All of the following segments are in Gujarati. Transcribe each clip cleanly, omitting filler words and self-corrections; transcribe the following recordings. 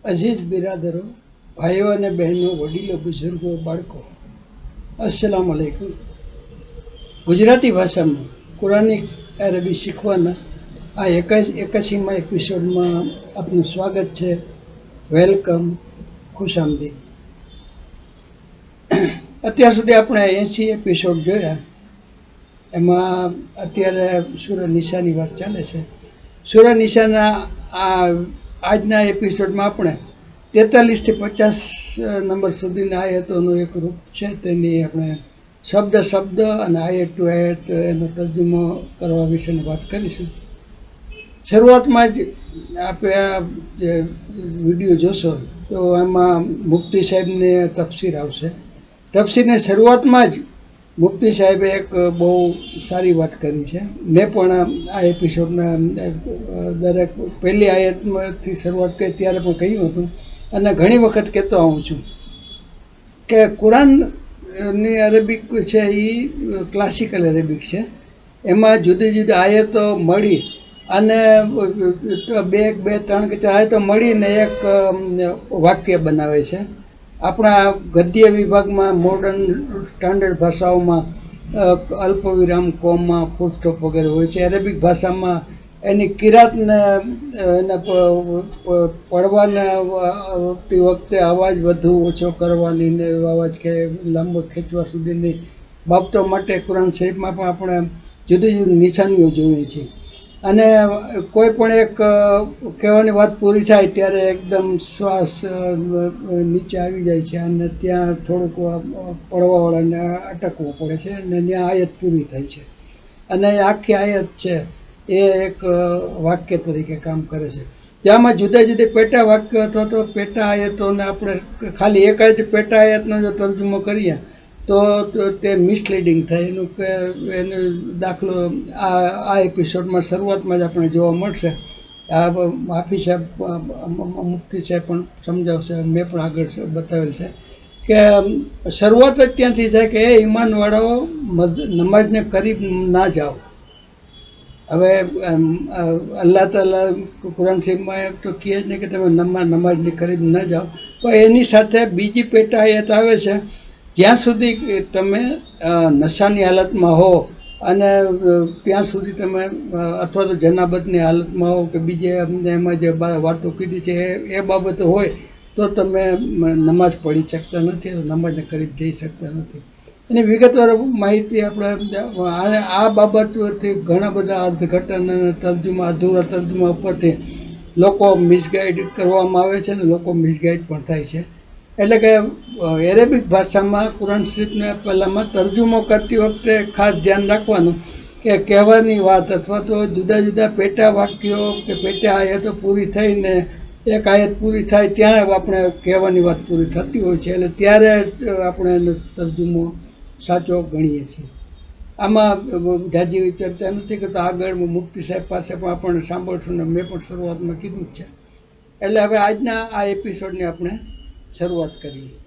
અઝીઝ બિરાદરો, ભાઈઓ અને બહેનો, વડીલો, બુઝુર્ગો, બાળકો, અસ્સલામ અલૈકુમ. ગુજરાતી ભાષામાં કુરાનિક અરબી શીખવાના આ 81મા એપિસોડમાં આપનું સ્વાગત છે. વેલકમ, ખુશામદીદ. અત્યાર સુધી આપણે 80 એપિસોડ જોયા. એમાં અત્યારે સૂરા નિસાની વાત ચાલે છે. સૂરા નિસાના આજના એપિસોડમાં આપણે 43 થી 50 નંબર સુધીના આયતોનું એક રૂપ છે. તેની આપણે શબ્દ અને આયત ટુ આયત એનો તર્જુમો કરવા વિશેની વાત કરીશું. શરૂઆતમાં જ આપણે જે વિડીયો જોશો તો એમાં મુફ્તી સાહેબને તફસીર આવશે. તફસીરની શરૂઆતમાં જ મુફ્તી સાહેબે એક બહુ સારી વાત કરી છે. મેં પણ આ એપિસોડના દરેક પહેલી આયતમાંથી શરૂઆત કરી ત્યારે પણ કહ્યું હતું અને ઘણી વખત કહેતો આવું છું કે કુરાનની અરેબિક છે એ ક્લાસિકલ અરેબિક છે. એમાં જુદી જુદી આયતો મળી અને બે 3 કે 4 આયતો મળીને એક વાક્ય બનાવે છે. આપણા ગદ્ય વિભાગમાં મોડર્ન સ્ટાન્ડર્ડ ભાષાઓમાં અલ્પવિરામ, કોમા, ફૂલ સ્ટોપ વગેરે હોય છે. અરેબિક ભાષામાં એની કિરાતને એને પડવાતી વખતે અવાજ વધુ ઓછો કરવાની ને અવાજ કે લાંબો ખેંચવા સુધીની બાબતો માટે કુરાન શરીફમાં પણ આપણે જુદી જુદી નિશાનીઓ જોઈએ છીએ. અને કોઈ પણ એક કહેવાની વાત પૂરી થાય ત્યારે એકદમ શ્વાસ નીચે આવી જાય છે અને ત્યાં થોડુંક પડવાવાળાને અટકવું પડે છે અને ત્યાં આયત પૂરી થાય છે. અને આખી આયત છે એ એક વાક્ય તરીકે કામ કરે છે. જેમાં જુદા જુદા પેટા વાક્યો અથવા તો પેટા આયતોને આપણે ખાલી એક જ પેટા આયતનો જો તર્જુમો કરીએ તો તે મિસલીડિંગ થાય. એનો દાખલો આ એપિસોડમાં શરૂઆતમાં જ આપણે જોવા મળશે. આ હાફિઝ સાહેબ, મુફ્તી સાહેબ પણ સમજાવશે, મેં પણ આગળ બતાવેલ છે કે શરૂઆત જ ત્યાંથી થાય કે એ ઈમાનવાળાઓ નમાજને કરીબ ના જાઓ. હવે અલ્લાહ તાલા કુરાન શરીફમાં તો કહે જ નહીં કે તમે નમાજની કરીબ ન જાઓ, પણ એની સાથે બીજી પેટા આયત આવે છે જ્યાં સુધી તમે નશાની હાલતમાં હો અને ત્યાં સુધી તમે અથવા તો જનાબતની હાલતમાં હો કે બીજે એમાં જે વાતો કીધી છે એ બાબતો હોય તો તમે નમાઝ પઢી શકતા નથી, નમાજને કરીબ જઈ શકતા નથી. એની વિગતવાર માહિતી આપણે આ બાબતથી ઘણા બધા અર્થઘટન અને તર્જુમા, અધૂરા તર્જુમા ઉપરથી લોકો મિસગાઈડ કરવામાં આવે છે અને લોકો મિસગાઈડ પણ થાય છે. એટલે કે એરેબિક ભાષામાં કુરાન શરીફને પહેલામાં તર્જુમો કરતી વખતે ખાસ ધ્યાન રાખવાનું કે કહેવાની વાત અથવા તો જુદા જુદા પેટા વાક્યો કે પેટા આયતો પૂરી થઈને એક આયત પૂરી થાય ત્યાં આપણે કહેવાની વાત પૂરી થતી હોય છે. એટલે ત્યારે આપણે એનો તર્જુમો સાચો ગણીએ છીએ. આમાં જાજી ચર્ચા નથી કરતા. આગળ મુફ્તી સાહેબ પાસે પણ આપણને સાંભળશું ને મેં પણ શરૂઆતમાં કીધું જ છે. એટલે હવે આજના આ એપિસોડની આપણે શરૂઆત કરીએ.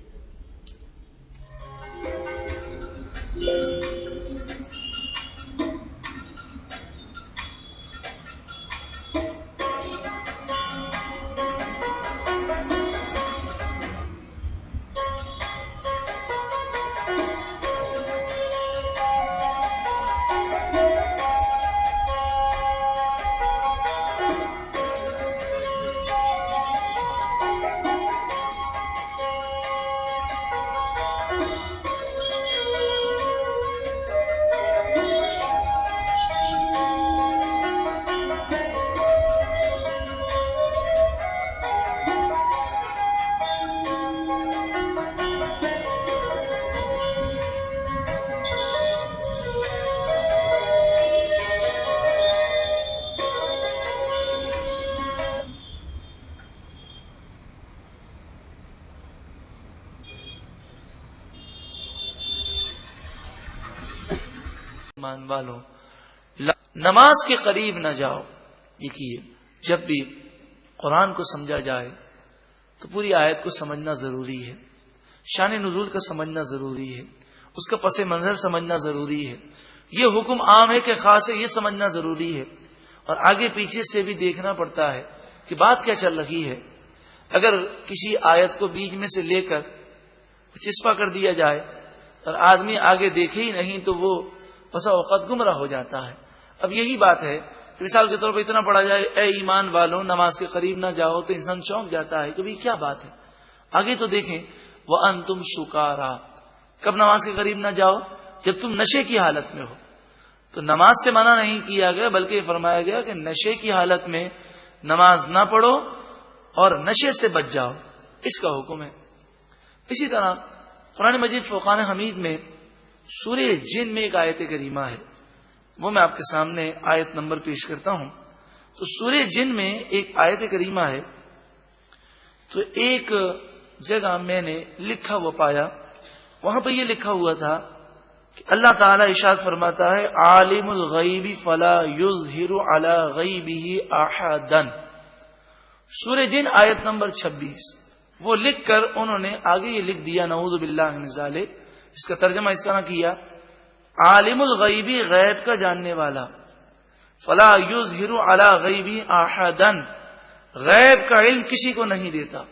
मान वालों, नमाज के करीब न जाओ। देखिए, जब भी कुरान को समझा जाए तो पूरी आयत को समझना जरूरी है, शान नुज़ूल का समझना जरूरी है, उसका पस मंजर समझना जरूरी है, ये हुक्म आम है कि खास है ये समझना जरूरी है, और आगे पीछे से भी देखना पड़ता है कि बात क्या चल रही है। اگر کسی آیت کو بیچ میں سے لے کر چسپا کر دیا جائے اور آدمی آگے دیکھے ہی نہیں تو وہ بسا اوقات گمراہ ہو جاتا ہے. اب یہی بات ہے کہ مثال کے طور پر اتنا پڑھا جائے اے ایمان والوں نماز کے قریب نہ جاؤ تو انسان چونک جاتا ہے کہ بھئی کیا بات ہے. آگے تو دیکھیں وَأَنْتُمْ سُكَارَىٰ، کب نماز کے قریب نہ جاؤ؟ جب تم نشے کی حالت میں ہو. تو نماز سے منع نہیں کیا گیا بلکہ یہ فرمایا گیا کہ نشے کی حالت میں نماز نہ پڑھو اور نشے سے بچ جاؤ، اس کا حکم ہے. اسی طرح قرآن مجید فرقان حمید میں سورہ جن میں ایک آیت کریمہ ہے، وہ میں آپ کے سامنے آیت نمبر پیش کرتا ہوں. تو سورہ جن میں ایک آیت کریمہ ہے، تو ایک جگہ میں نے لکھا ہوا پایا، وہاں پہ یہ لکھا ہوا تھا کہ اللہ تعالیٰ ارشاد فرماتا ہے عالم الغیب فلا یظہر علی غیبہ احدا. سورہ جن آیت نمبر 26. وہ لکھ کر انہوں نے آگے یہ لکھ دیا نعوذ باللہ من ذالک. اس کا ترجمہ اس طرح کیا عالم الغیبی غیب کا جاننے والا، فلا یظہر علی غیبی احدا، غیب کا علم کسی کو نہیں دیتا.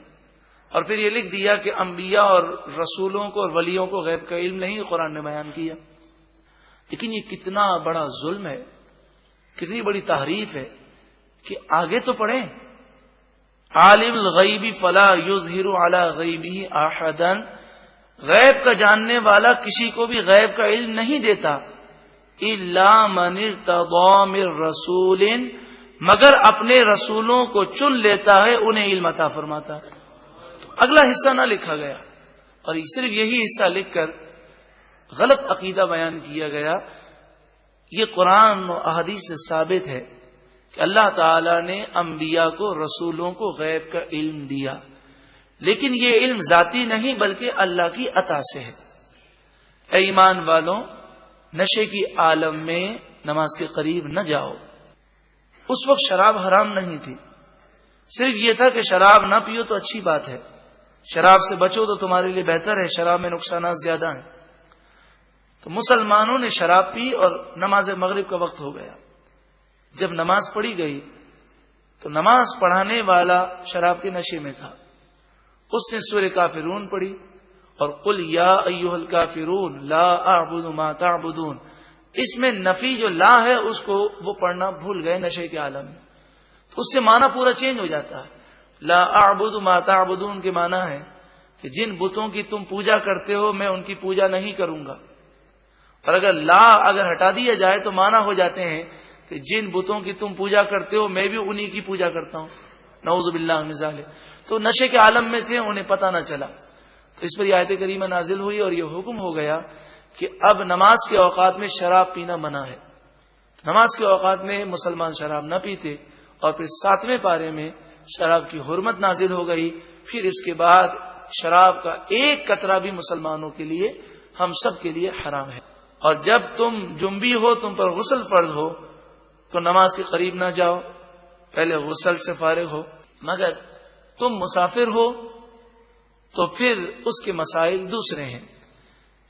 اور پھر یہ لکھ دیا کہ انبیاء اور رسولوں کو اور ولیوں کو غیب کا علم نہیں قرآن نے بیان کیا. لیکن یہ کتنا بڑا ظلم ہے، کتنی بڑی تحریف ہے کہ آگے تو پڑھیں عالم الغیبی فلا یظہر علی غیبہ احدا، غیب کا جاننے والا کسی کو بھی غیب کا علم نہیں دیتا، الا من ارتضی من رسول، مگر اپنے رسولوں کو چن لیتا ہے انہیں علم عطا فرماتا ہے. اگلا حصہ نہ لکھا گیا اور صرف یہی حصہ لکھ کر غلط عقیدہ بیان کیا گیا. یہ قرآن و احادیث سے ثابت ہے کہ اللہ تعالی نے انبیاء کو رسولوں کو غیب کا علم دیا، لیکن یہ علم ذاتی نہیں بلکہ اللہ کی عطا سے ہے. اے ایمان والوں نشے کی عالم میں نماز کے قریب نہ جاؤ. اس وقت شراب حرام نہیں تھی، صرف یہ تھا کہ شراب نہ پیو تو اچھی بات ہے، شراب سے بچو تو تمہارے لیے بہتر ہے، شراب میں نقصانات زیادہ ہیں. تو مسلمانوں نے شراب پی اور نماز مغرب کا وقت ہو گیا. جب نماز پڑھی گئی تو نماز پڑھانے والا شراب کے نشے میں تھا. اس نے سورہ کافرون پڑھی اور قل یا ایھا الکافرون لا اعبد ما تعبدون، اس میں نفی جو لا ہے اس کو وہ پڑھنا بھول گئے نشے کے عالم میں. تو اس سے معنی پورا چینج ہو جاتا ہے. لا اعبد ما تعبدون کے معنی ہے کہ جن بتوں کی تم پوجا کرتے ہو میں ان کی پوجا نہیں کروں گا. اور اگر ہٹا دیا جائے تو معنی ہو جاتے ہیں کہ جن بتوں کی تم پوجا کرتے ہو میں بھی انہی کی پوجا کرتا ہوں. نعوذ باللہ من ذالک. تو نشے کے عالم میں تھے، انہیں پتہ نہ چلا. تو اس پر یہ آیت کریمہ نازل ہوئی اور یہ حکم ہو گیا کہ اب نماز کے اوقات میں شراب پینا منع ہے. نماز کے اوقات میں مسلمان شراب نہ پیتے. اور پھر 7ویں پارے میں شراب کی حرمت نازل ہو گئی. پھر اس کے بعد شراب کا ایک قطرہ بھی مسلمانوں کے لیے، ہم سب کے لیے حرام ہے. اور جب تم جنبی ہو، تم پر غسل فرض ہو تو نماز کے قریب نہ جاؤ، پہلے غسل سے فارغ ہو. مگر تم مسافر ہو تو پھر اس کے مسائل دوسرے ہیں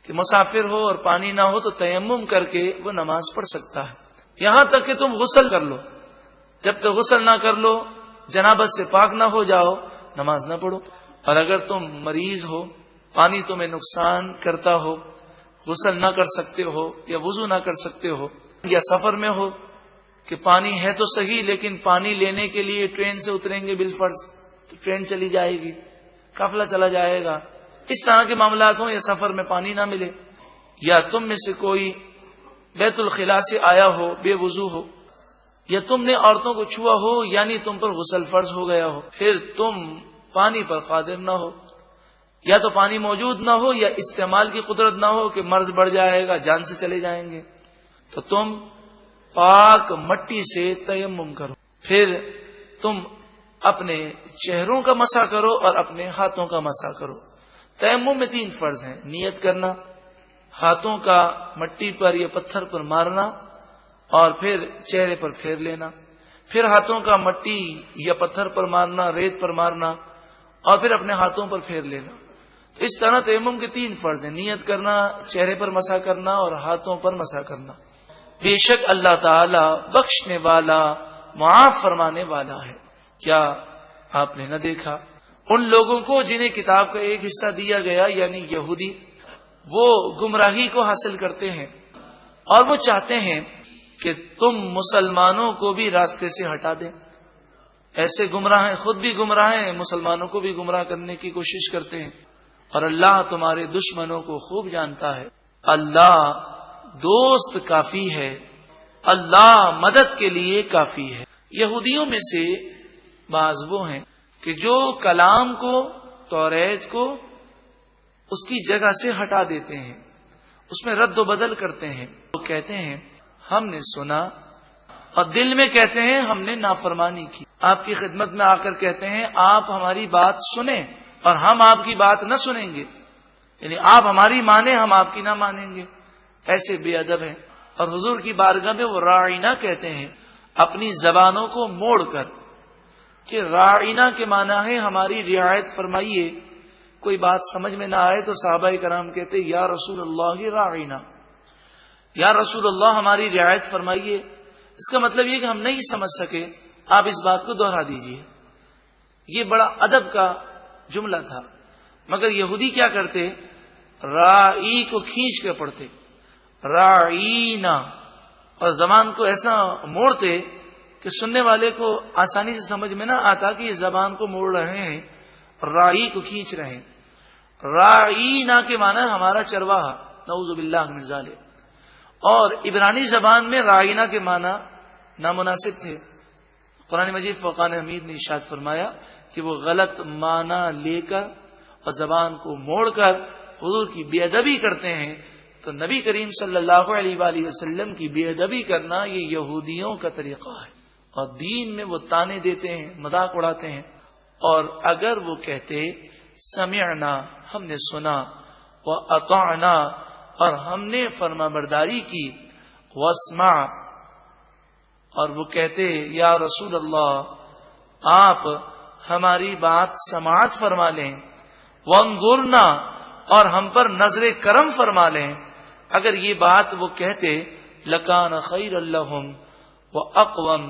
کہ مسافر ہو اور پانی نہ ہو تو تیمم کر کے وہ نماز پڑھ سکتا ہے. یہاں تک کہ تم غسل کر لو، جب تک غسل نہ کر لو، جنابت سے پاک نہ ہو جاؤ، نماز نہ پڑھو. اور اگر تم مریض ہو، پانی تمہیں نقصان کرتا ہو، غسل نہ کر سکتے ہو یا وضو نہ کر سکتے ہو، یا سفر میں ہو کہ پانی ہے تو صحیح لیکن پانی لینے کے لیے ٹرین سے اتریں گے بالفرض تو ٹرین چلی جائے گی، قافلہ چلا جائے گا، اس طرح کے معاملات ہوں، یا سفر میں پانی نہ ملے، یا تم میں سے کوئی بیت الخلاء سے آیا ہو بے وضو ہو، یا تم نے عورتوں کو چھوا ہو یعنی تم پر غسل فرض ہو گیا ہو، پھر تم پانی پر قادر نہ ہو، یا تو پانی موجود نہ ہو یا استعمال کی قدرت نہ ہو کہ مرض بڑھ جائے گا، جان سے چلے جائیں گے، تو تم پاک مٹی سے تیمم کرو. پھر تم اپنے چہروں کا مسح کرو اور اپنے ہاتھوں کا مسح کرو. تیمم میں 3 فرض ہیں: نیت کرنا، ہاتھوں کا مٹی پر یا پتھر پر مارنا، اور پھر چہرے پر پھیر لینا، پھر ہاتھوں کا مٹی یا پتھر پر مارنا، ریت پر مارنا، اور پھر اپنے ہاتھوں پر پھیر لینا. تو اس طرح تیمم کے 3 فرض ہیں: نیت کرنا، چہرے پر مسح کرنا اور ہاتھوں پر مسح کرنا. بے شک اللہ تعالی بخشنے والا، معاف فرمانے والا ہے. کیا آپ نے نہ دیکھا ان لوگوں کو جنہیں کتاب کا ایک حصہ دیا گیا یعنی یہودی، وہ گمراہی کو حاصل کرتے ہیں اور وہ چاہتے ہیں کہ تم مسلمانوں کو بھی راستے سے ہٹا دیں. ایسے گمراہ ہیں، خود بھی گمراہ ہیں، مسلمانوں کو بھی گمراہ کرنے کی کوشش کرتے ہیں. اور اللہ تمہارے دشمنوں کو خوب جانتا ہے. اللہ دوست کافی ہے، اللہ مدد کے لیے کافی ہے. یہودیوں میں سے بعض وہ ہیں کہ جو کلام کو، توریت کو اس کی جگہ سے ہٹا دیتے ہیں، اس میں رد و بدل کرتے ہیں. وہ کہتے ہیں ہم نے سنا، اور دل میں کہتے ہیں ہم نے نافرمانی کی. آپ کی خدمت میں آ کر کہتے ہیں آپ ہماری بات سنیں اور ہم آپ کی بات نہ سنیں گے، یعنی آپ ہماری مانیں ہم آپ کی نہ مانیں گے. ایسے بے ادب ہیں. اور حضور کی بارگاہ میں وہ راعینا کہتے ہیں اپنی زبانوں کو موڑ کر، کہ راعینا کے معنی ہے ہماری رعایت فرمائیے. کوئی بات سمجھ میں نہ آئے تو صحابہ کرام کہتے یا رسول اللہ راعینا، یا رسول اللہ ہماری رعایت فرمائیے. اس کا مطلب یہ کہ ہم نہیں سمجھ سکے، آپ اس بات کو دوہرا دیجئے. یہ بڑا ادب کا جملہ تھا. مگر یہودی کیا کرتے، رائی کو کھینچ کے پڑھتے راعینا، اور زبان کو ایسا موڑتے کہ سننے والے کو آسانی سے سمجھ میں نہ آتا کہ یہ زبان کو موڑ رہے ہیں، رائی کو کھینچ رہے ہیں. راعینا کے معنی ہمارا چرواہا، نعوذ باللہ من ذالک. اور عبرانی زبان میں راعینا کے معنی نامناسب تھے. قرآن مجید فرقان حمید نے ارشاد فرمایا کہ وہ غلط معنی لے کر اور زبان کو موڑ کر حضور کی بے ادبی کرتے ہیں. تو نبی کریم صلی اللہ علیہ وآلہ وسلم کی بے ادبی کرنا یہ یہودیوں کا طریقہ ہے، اور دین میں وہ تانے دیتے ہیں، مذاق اڑاتے ہیں. اور اگر وہ کہتے سمعنا ہم نے سنا، واطعنا اور ہم نے فرما برداری کی، واسمع اور وہ کہتے یا رسول اللہ آپ ہماری بات سماعت فرما لیں، وانظرنا اور ہم پر نظر کرم فرما لیں. اگر یہ بات وہ کہتے لکان خیر لہم واقوم،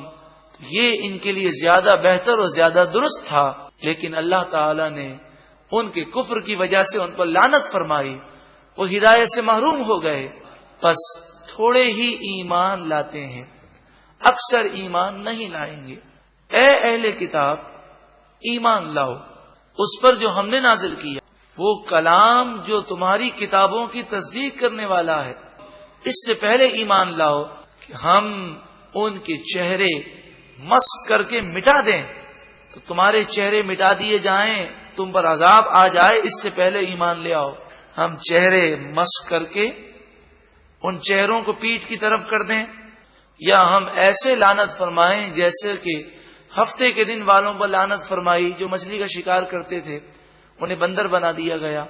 یہ ان کے لیے زیادہ بہتر اور زیادہ درست تھا. لیکن اللہ تعالی نے ان کے کفر کی وجہ سے ان پر لعنت فرمائی، وہ ہدایت سے محروم ہو گئے. بس تھوڑے ہی ایمان لاتے ہیں، اکثر ایمان نہیں لائیں گے. اے اہل کتاب ایمان لاؤ اس پر جو ہم نے نازل کیا، وہ کلام جو تمہاری کتابوں کی تصدیق کرنے والا ہے. اس سے پہلے ایمان لاؤ کہ ہم ان کے چہرے مسخ کر کے مٹا دیں، تو تمہارے چہرے مٹا دیے جائیں، تم پر عذاب آ جائے، اس سے پہلے ایمان لے آؤ. ہم چہرے مسخ کر کے ان چہروں کو پیٹھ کی طرف کر دیں، یا ہم ایسے لعنت فرمائیں جیسے کہ ہفتے کے دن والوں پر لعنت فرمائی جو مچھلی کا شکار کرتے تھے، انہیں بندر بنا دیا گیا.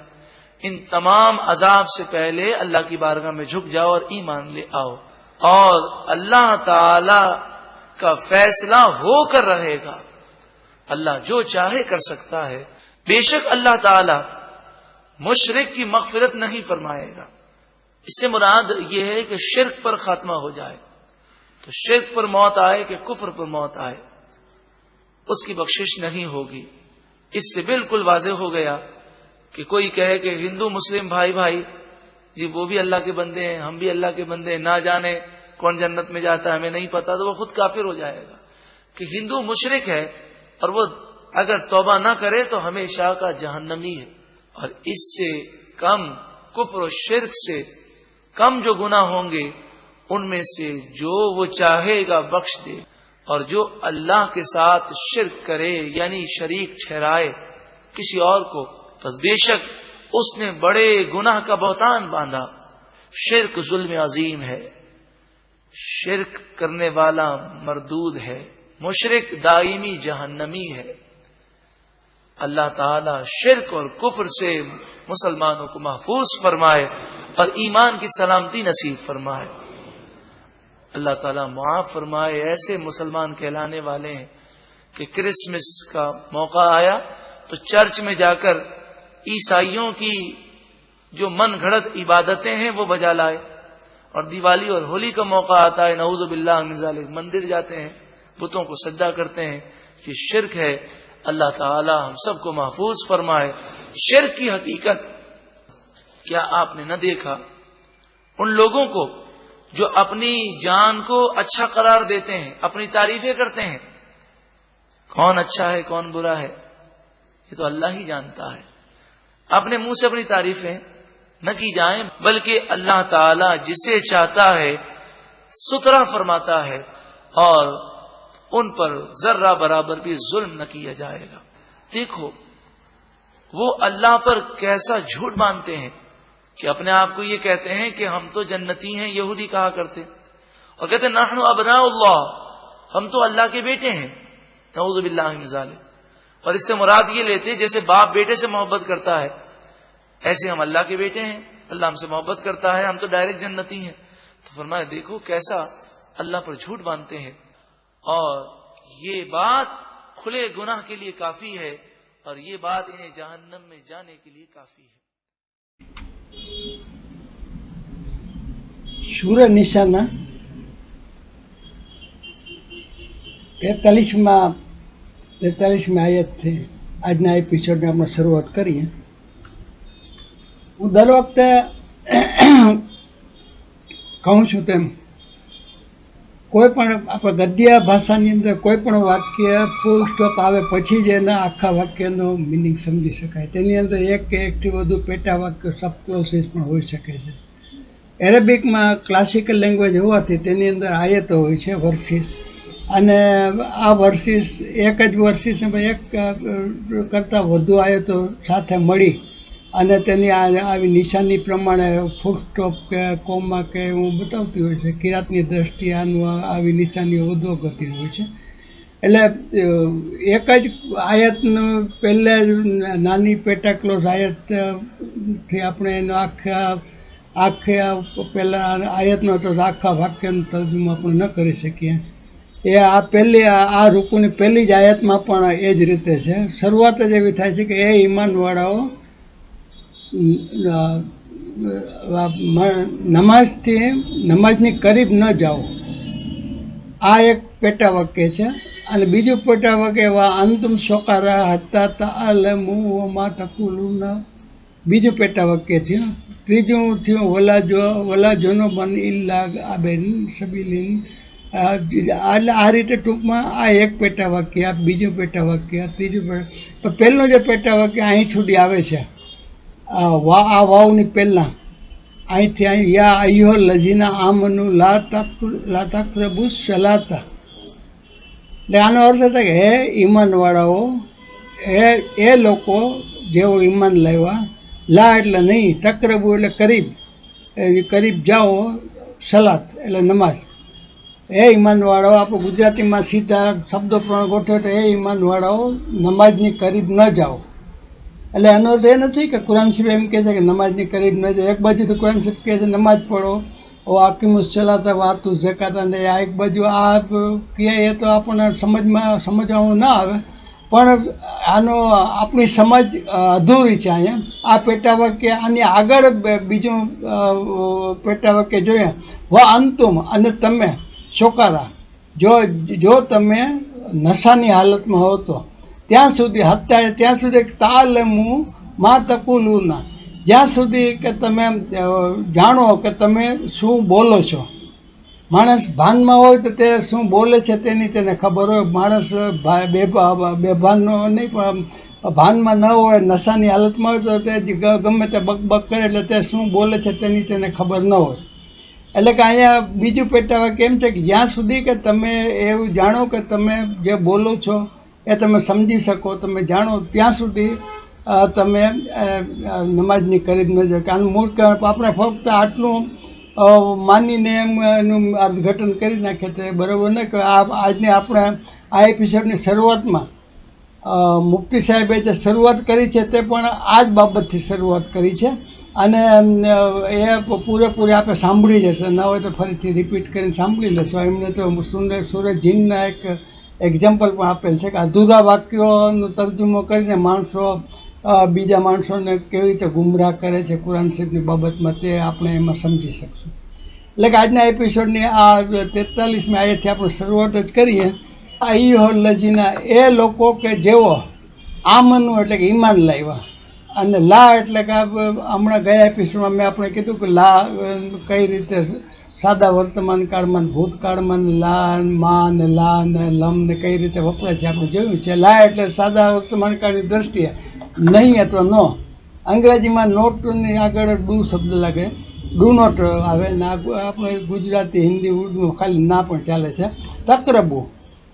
ان تمام عذاب سے پہلے اللہ کی بارگاہ میں جھک جاؤ اور ایمان لے آؤ، اور اللہ تعالی کا فیصلہ ہو کر رہے گا. اللہ جو چاہے کر سکتا ہے. بے شک اللہ تعالی مشرک کی مغفرت نہیں فرمائے گا. اس سے مراد یہ ہے کہ شرک پر خاتمہ ہو جائے، تو شرک پر موت آئے کہ کفر پر موت آئے، اس کی بخشش نہیں ہوگی. اس سے بالکل واضح ہو گیا کہ کوئی کہے کہ ہندو مسلم بھائی بھائی جی وہ بھی اللہ کے بندے ہیں، ہم بھی اللہ کے بندے ہیں، نہ جانے کون جنت میں جاتا ہے ہمیں نہیں پتا، تو وہ خود کافر ہو جائے گا. کہ ہندو مشرک ہے اور وہ اگر توبہ نہ کرے تو ہمیشہ کا جہنمی ہے. اور اس سے کم کفر و شرک سے کم جو گناہ ہوں گے ان میں سے جو وہ چاہے گا بخش دے، اور جو اللہ کے ساتھ شرک کرے یعنی شریک ٹھہرائے کسی اور کو، پس بے شک اس نے بڑے گناہ کا بہتان باندھا. شرک ظلم عظیم ہے، شرک کرنے والا مردود ہے، مشرک دائمی جہنمی ہے. اللہ تعالی شرک اور کفر سے مسلمانوں کو محفوظ فرمائے اور ایمان کی سلامتی نصیب فرمائے. اللہ تعالیٰ معاف فرمائے. ایسے مسلمان کہلانے والے ہیں کہ کرسمس کا موقع آیا تو چرچ میں جا کر عیسائیوں کی جو من گھڑت عبادتیں ہیں وہ بجا لائے، اور دیوالی اور ہولی کا موقع آتا ہے نعوذ باللہ من ذالک مندر جاتے ہیں، بتوں کو سجدہ کرتے ہیں. یہ شرک ہے. अल्लाह ताला हम सबको महफूज फरमाए। शिर्क की हकीकत, क्या आपने न देखा उन लोगों को जो अपनी जान को अच्छा करार देते हैं, अपनी तारीफें करते हैं? कौन अच्छा है कौन बुरा है ये तो अल्लाह ही जानता है। अपने मुंह से अपनी तारीफें न की जाएं, बल्कि अल्लाह ताला जिसे चाहता है सुतरा फरमाता है और उन पर जर्रा बराबर भी जुल्म न किया जाएगा। देखो वो अल्लाह पर कैसा झूठ मानते हैं कि अपने आप को ये कहते हैं कि हम तो जन्नती हैं, यहूदी कहा करते, और कहते नहनु अबनाउल्लाह, हम तो अल्लाह के बेटे हैं। नऊज़ु बिल्लाहि मिन ज़ालिक। और इससे मुराद ये लेते जैसे बाप बेटे से मोहब्बत करता है ऐसे हम अल्लाह के बेटे हैं, अल्लाह हमसे मोहब्बत करता है, हम तो डायरेक्ट जन्नती हैं। तो फरमाया देखो कैसा अल्लाह पर झूठ बांधते हैं, और ये बात खुले गुनाह के लिए काफी है, और ये बात इन्हें जहन्नम में जाने के लिए काफी है। सूरह निशाना 43 આયતથી આજના એપિસોડને આપણે શરૂઆત કરીએ। હું દર વખતે કહું છું તેમ કોઈ પણ આપણે ગદ્ય ભાષાની અંદર કોઈ પણ વાક્ય ફૂલ સ્ટોપ આવે પછી જ એના આખા વાક્યનો મિનિંગ સમજી શકાય। તેની અંદર એક કે એકથી વધુ પેટા વાક્યો સબક્લોસીસ પણ હોઈ શકે છે। એરેબિકમાં ક્લાસિકલ લેંગ્વેજ હોવાથી તેની અંદર આયતો હોય છે, વર્સિસ, અને આ વર્સિસ એક જ વર્સિસને એક કરતાં વધુ આયતો સાથે મળી અને તેની આવી નિશાની પ્રમાણે ફૂલ સ્ટોપ કે કોમા કે એવું બતાવતી હોય છે। કિરાતની દ્રષ્ટિએ આનું આવી નિશાનીઓ વધુ કરતી હોય છે। એટલે એક જ આયતનું પહેલે નાની પેટા ક્લોઝ આયતથી આપણે એનો આખા પહેલાં આયતનો તો આખા વાક્યનું તર્જુમો આપણે ન કરી શકીએ। એ આ રૂકુની પહેલી જ આયતમાં પણ એ જ રીતે છે। શરૂઆત જ એવી થાય છે કે એ ઈમાનવાળાઓ નમાઝની કરીબ ન જાઓ, આ એક પેટા વાક્ય છે। અને બીજું પેટા વાક્ય વા અંતુમ સોકારા હત્તા તઅલમુ વમા તકુલુના, બીજું પેટા વાક્ય થયું। ત્રીજું થયું વલા જુનુબન ઇલ્લા આબેન સબીલિન। એટલે આ રીતે ટૂંકમાં આ એક પેટા વાક્ય, આ બીજું પેટા વાક્ય, ત્રીજું પેટા, પહેલું જે પેટા વાક્ય અહીં સુધી આવે છે આ વાવની પહેલાં અહીંથી અહીં યા અય્યુહ લઝીના આમનુ લા તક્રબુ સલાતા, એટલે આનો અર્થ થાય કે હે ઈમાનવાળાઓ, એ લોકો જેઓ ઈમાન લાવ્યા, લા એટલે નહીં, તક્રબુ એટલે કરીબ જાઓ, સલાત એટલે નમાઝ। એ ઈમાનવાળાઓ, આપણે ગુજરાતીમાં સીધા શબ્દો પણ ગોઠવે તો એ ઈમાનવાળાઓ નમાઝની કરીબ ન જાઓ। એટલે એનો અર્થ એ નથી કે કુરાન શરીફ એમ કહે છે કે નમાઝની કરીબ ન જાઓ। એક બાજુ તો કુરાન શરીફ કહે છે નમાઝ પઢો, ઓ આકીમુસ સલાતા વાતુ ઝકાતા, ને આ એક બાજુ આ કહે એ તો આપણને સમજવામાં ના આવે, પણ આનો આપણી સમજ અધૂરી છે। અહીંયા આ પેટા વાક્ય, આની આગળ બીજું પેટા વાક્ય જોઈએ, વા અંતુમ, અને તમે સોકારા, જો તમે નશાની હાલતમાં હો તો ત્યાં સુધી હત્યા, ત્યાં સુધી તાલમુ મા તકુલુના, જ્યાં સુધી કે તમે જાણો કે તમે શું બોલો છો। માણસ ભાનમાં હોય તો તે શું બોલે છે તેની તેને ખબર હોય। માણસ બેભાનનો નહીં, પણ ભાનમાં ન હોય, નશાની હાલતમાં હોય તો તે ગમે તે બકબક કરે એટલે તે શું બોલે છે તેની તેને ખબર ન હોય। એટલે કે અહીંયા બીજું પેટા વાક્ય એમ છે કે જ્યાં સુધી કે તમે એવું જાણો કે તમે જે બોલો છો એ તમે સમજી શકો, તમે જાણો, ત્યાં સુધી તમે નમાઝની કરીબ ન જાઓ। કે આનું મૂળ આપણે ફક્ત આટલું માનીને એનું અર્થઘટન કરી નાખીએ તો બરાબર નહીં। કે આજની આપણે આ એપિસોડની શરૂઆતમાં મુફ્તી સાહેબે જે શરૂઆત કરી છે તે પણ આ જ બાબતથી શરૂઆત કરી છે, અને એ પૂરેપૂરી આપણે સાંભળી જશે, ન હોય તો ફરીથી રિપીટ કરીને સાંભળી લેશો। એમને તો સૂરજ જીનના એક એક્ઝામ્પલ પણ આપેલ છે કે અધૂરા વાક્યોનો તર્જુમો કરીને માણસો બીજા માણસોને કેવી રીતે ગુમરાહ કરે છે કુરાન શરીફની બાબતમાં, તે આપણે એમાં સમજી શકશું। એટલે કે આજના એપિસોડની આ 43મી આયતથી આપણે શરૂઆત જ કરીએ। અય્યુહલ લઝીના, એ લોકો કે જેઓ આમનું એટલે કે ઈમાન લાવ્યા, અને લા એટલે કે હમણાં ગયા એપિસોડમાં મેં આપણે કીધું કે લા કઈ રીતે સાદા વર્તમાન કાળમાં ભૂતકાળમાં લા મા ને લા ને લમ ને કઈ રીતે વપરાય છે આપણે જોયું છે. લા એટલે સાદા વર્તમાન કાળની દ્રષ્ટિએ નહીં અથવા નો. અંગ્રેજીમાં નોટની આગળ ડુ શબ્દ લાગે, ડુ નોટ આવે ને આપણે ગુજરાતી હિન્દી ઉર્દુ ખાલી ના પણ ચાલે છે. તકરબુ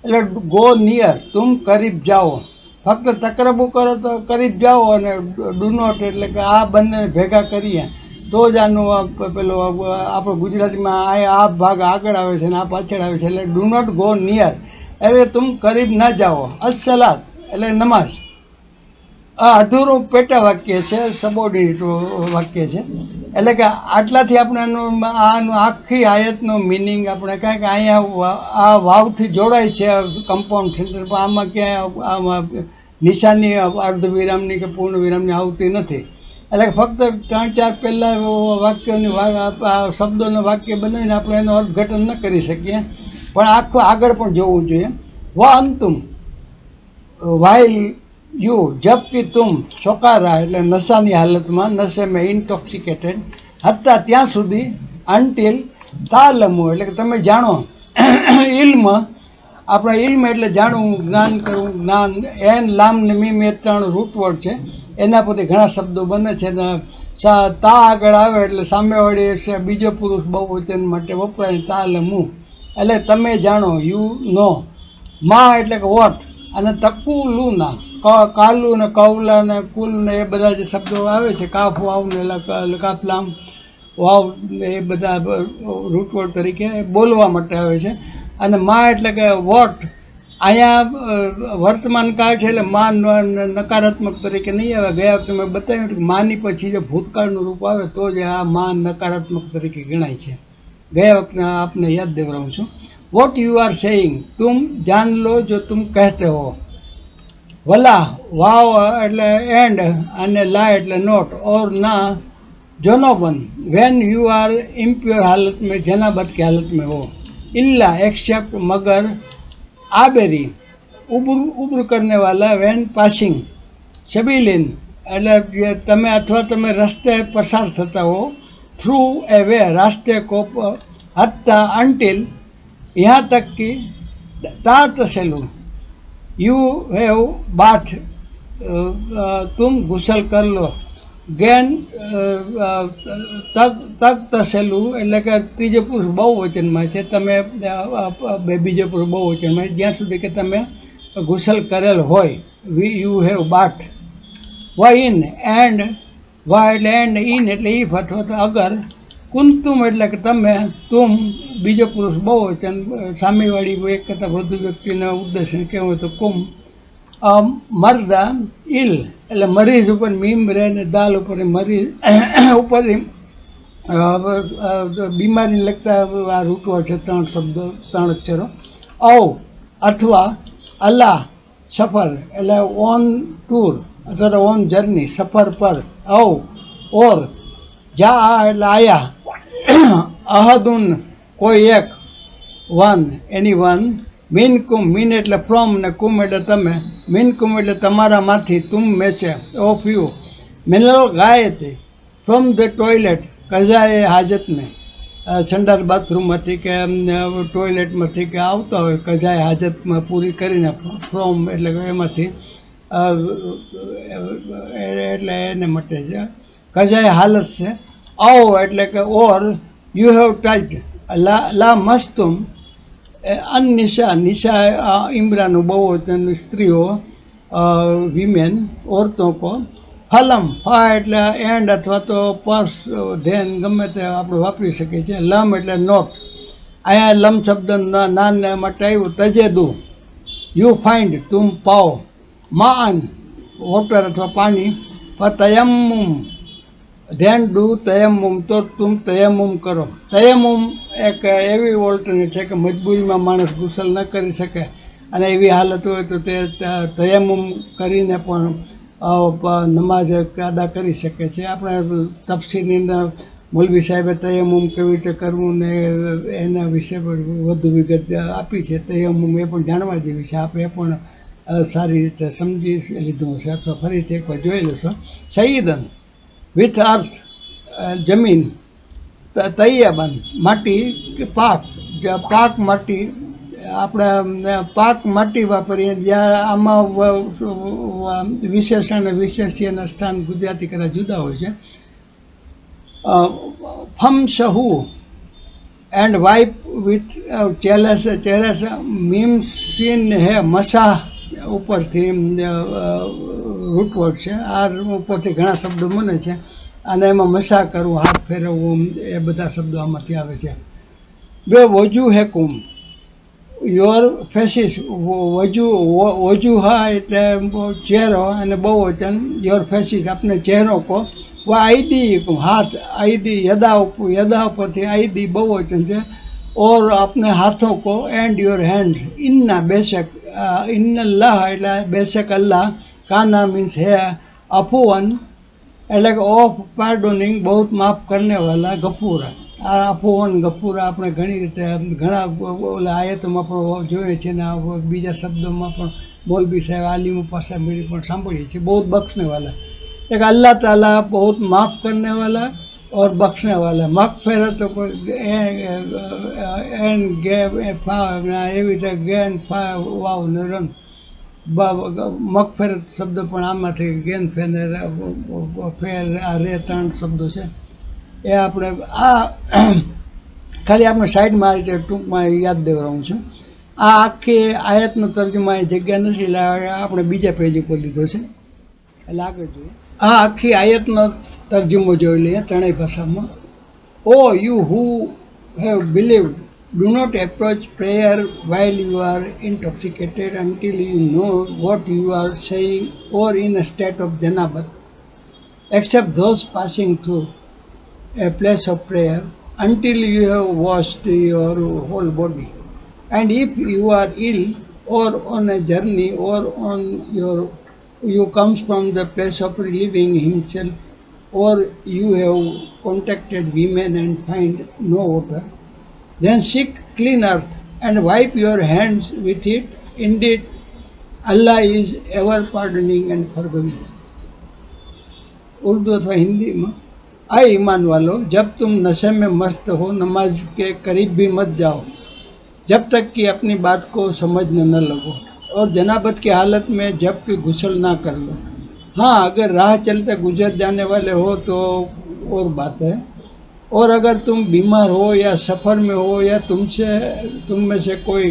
એટલે ગો નિયર, તુમ કરીબ જાઓ. ફક્ત તકરબુ કરો તો કરીબ જાઓ, અને ડુ નોટ એટલે કે આ બંને ભેગા કરીએ તો જ આનું પેલો આપણે ગુજરાતીમાં આ ભાગ આગળ આવે છે ને આ પાછળ આવે છે. એટલે ડુ નોટ ગો નિયર એટલે તુમ કરીબ ના જાઓ. અસલાત એટલે નમાઝ. આ અધૂરું પેટા વાક્ય છે, સબોર્ડિનેટ વાક્ય છે. એટલે કે આટલાથી આપણે આનું આખી આયતનો મિનિંગ આપણે કાંઈ કે અહીંયા આ વાવથી જોડાય છે કમ્પાઉન્ડ સેન્ટર, પણ આમાં ક્યાંય આમાં નિશાની અર્ધવિરામની કે પૂર્ણ વિરામની આવતી નથી. એટલે ફક્ત 3-4 પહેલાં વાક્યોની શબ્દોનું વાક્ય બનાવીને આપણે એનું અર્થઘટન ન કરી શકીએ, પણ આખું આગળ પણ જોવું જોઈએ. વા અંતુમ વાઇલ યુ જબકી તુમ શોકારા એટલે નશાની હાલતમાં, નશે મેં ઇન્ટોક્સિકેટેડ, હતા ત્યાં સુધી, અનટિલ તાલમુ એટલે કે તમે જાણો. ઇલ્મ આપણા ઇલ્મ એટલે જાણવું, જ્ઞાન કરવું, જ્ઞાન. એન લામ ને મીમ એ 3 રૂટવર્ડ છે, એના પરથી ઘણા શબ્દો બને છે. તા આગળ આવે એટલે સામેવાળી છે બીજો પુરુષ બહુવચન માટે વપરાય, તાલમુ એટલે તમે જાણો, યુ નો. મા એટલે કે વોટ, અને તકુલુના કાલુ ને કૌલા ને કુલ ને એ બધા જે શબ્દો આવે છે, કાફ વાવ ને કાફલામ વાવ એ બધા રૂટવર્ડ તરીકે બોલવા માટે આવે છે. અને મા એટલે કે વોટ, અહીંયા વર્તમાન કાળ છે એટલે મા નકારાત્મક તરીકે નહીં આવે. ગયા વખતે મેં બતાવ્યું કે માની પછી જે ભૂતકાળનું રૂપ આવે તો જ આ મા નકારાત્મક તરીકે ગણાય છે. ગયા વખતે આપને યાદ દેવડાવું છું. વોટ યુ આર સેઇંગ, તુમ જાન લો જો તુમ કહેતે હો. વલા વાવ એટલે એન્ડ, અને લા એટલે નોટ, ઓર ના જોનોબન વેન યુ આર इम्प्योर हालत में जनाबत की हालत में हो. इल्ला एक्सेप्ट मगर आबेरी उब्र करने वाला वेन पासिंग. શબીલિન એટલે તમે અથવા તમે રસ્તે પસાર થતા હો. થ્રુ એ વે રાસ્તે કોપ. હત્તા અન્ટિલ यहाँ तक कि ता तसेलू यू हैव बाथ तुम गुसल कर लो. ગેન તક તસેલું એટલે કે ત્રીજો પુરુષ બહુવચનમાં છે, તમે બીજો પુરુષ બહુવચનમાં, જ્યાં સુધી કે તમે ગુસલ કરેલ હોય. યુ હેવ બાથ. વા ઇન એન્ડ, વા એટલે એન્ડ, ઇન એટલે ઈફ અથવા તો અગર, કુંતુમ એટલે કે તમે, તુમ બીજો પુરુષ બહુવચન, સામેવાળી એક કરતાં વધુ વ્યક્તિના ઉદ્દેશને કહેવું હોય તો કુમ. મરદા ઇલ એટલે મરીઝ ઉપર મીમ રહે ને દાલ ઉપર મરીઝ ઉપર બીમારીને લગતા આ રૂટવા છે 3 શબ્દો 3 અક્ષરો. ઔ અથવા અલ્લાહ સફર એટલે ઓન ટૂર અથવા તો ઓન જર્ની, સફર પર. ઔ ઓર જા એટલે આયા. અહદુન કોઈ એક, વન એની વન. મીન કુમ મીન એટલે ફ્રોમ ને કુમ એટલે તમે. મીન કુમ એટલે તમારામાંથી, તુમ મેસે ઓફ યુ. મિનરલ ગાયતે ફ્રોમ ધ ટોયલેટ કજાએ હાજતને, સંડાસ બાથરૂમમાંથી કે ટોયલેટમાંથી કે આવતા હોય કજાએ હાજતમાં પૂરી કરીને, ફ્રોમ એટલે એમાંથી એટલે એને માટે છે કજાએ હાલત છે. ઓ એટલે કે ઓર યુ હેવ ટચ લા મસ્તુમ અનનિશા, નિશા ઇમરાનું બહુવચન સ્ત્રીઓ વિમેન औरतों को. ફલમ ફા એટલે એન્ડ અથવા તો પર્સ ધેન ગમે તે આપણે વાપરી શકીએ છીએ. લમ એટલે નોટ, અહીંયા લમ શબ્દ નાન માટે આવ્યું. તજેદુ યુ ફાઇન્ડ, તુમ પાઓ. માન વોટર અથવા પાણી. તયમ્મુમ ધેન ડુ તયમ્મુમ તો તુમ તયમ્મુમ કરો. તયમ્મુમ એક એવી ઓલ્ટરનેટ છે કે મજબૂરીમાં માણસ ગુસલ ન કરી શકે અને એવી હાલત હોય તો તે તયમ્મુમ કરીને પણ નમાઝ અદા કરી શકે છે. આપણે તફસીરની અંદર મૌલવી સાહેબે તયમ્મુમ કેવી રીતે કરવું ને એના વિશે વધુ વિગત આપી છે. તયમ્મુમ એ પણ જાણવા જેવી છે. આપણે એ પણ સારી રીતે સમજી લીધું હશે અથવા ફરીથી એકવાર જોઈ લેશો. સૈયદન વિથ અર્થ, જમીન, તૈયાબન માટી કે પાક, પાક માટી, આપણે પાક માટી વાપરીએ જ્યાં આમાં વિશેષણ અને વિશેષ્યના સ્થાન ગુજરાતી કરતા જુદા હોય છે. ફમ શહુ એન્ડ વાઇપ વિથ ચેરસ મીમ્સીન હે મસાહ ઉપરથી રૂટવર્ડ છે. આ ઉપરથી ઘણા શબ્દો બને છે અને એમાં મસા કરવું, હાથ ફેરવવું, એ બધા શબ્દો આમાંથી આવે છે. બે વજુ હે કુમ, યોર ફેસીસ, વજુહા એટલે ચહેરો અને બહુવચન યોર ફેસીસ આપને ચહેરો કહો. આઈદી હાથ, આઈદી યદા ઉપરથી આઈદી બહુવચન છે. ઓર આપને હાથો કહો એન્ડ યોર હેન્ડ. ઇન્ના બેશક, ઇન્નલ્લાહ એટલે બેશક અલ્લાહ, કાના મીન્સ હે, અફુવન એટલે કે ઓફ પાર્ડોનિંગ બહુ માફ કરને વાલા, ગફૂરા. આ અફુવન ગફૂરા આપણે ઘણી રીતે ઘણા ઓલા આયતોમાં પણ જોઈએ છીએ ને બીજા શબ્દોમાં પણ મૌલવી સાહેબ આલિમો પાસે પણ સાંભળીએ છીએ. બહુ બख्शने वाला, एक अल्लाह ताला बहुत माफ़ करने वाला और बख्शने वाला. मगफिरत એન ગે એવી રીતે ગેન વાવ ને રન, મગફિરત શબ્દ પણ આમાંથી ગેન ફેન ફેર આ રે ત્રણ શબ્દો છે. એ આપણે આ ખાલી આપણે સાઈડમાં આ રીતે ટૂંકમાં યાદ દેવડાવું છું. આ આખી આયતનો તર્જમા એ જગ્યા નથી એટલે આપણે બીજા પેજ ઉપર લીધો છે એટલે આગળ જોઈએ. આ આખી આયતનો તર્જમો જોઈ લઈએ ત્રણેય ભાષામાં. O you who have believed, do not approach prayer while you are intoxicated until you know what you are saying or in a state of janabat, except those passing through a place of prayer until you have washed your whole body. And if you are ill or on a journey or on you comes from the place of relieving himself, or you have contacted women and find no water, then seek clean earth and wipe your hands with it. Indeed, Allah is ever pardoning and forgiving. Urdu अथवा हिंदी में, आए ईमान वालो, जब तुम नशे में मस्त हो नमाज के करीब भी मत जाओ जब तक कि अपनी बात को समझने न लगो, और जनाबत की हालत में जब कि गुस्ल ना कर लो. हाँ, अगर राह चलते गुजर जाने वाले हो तो और बात है. और अगर तुम बीमार हो या सफ़र में हो या तुम में से कोई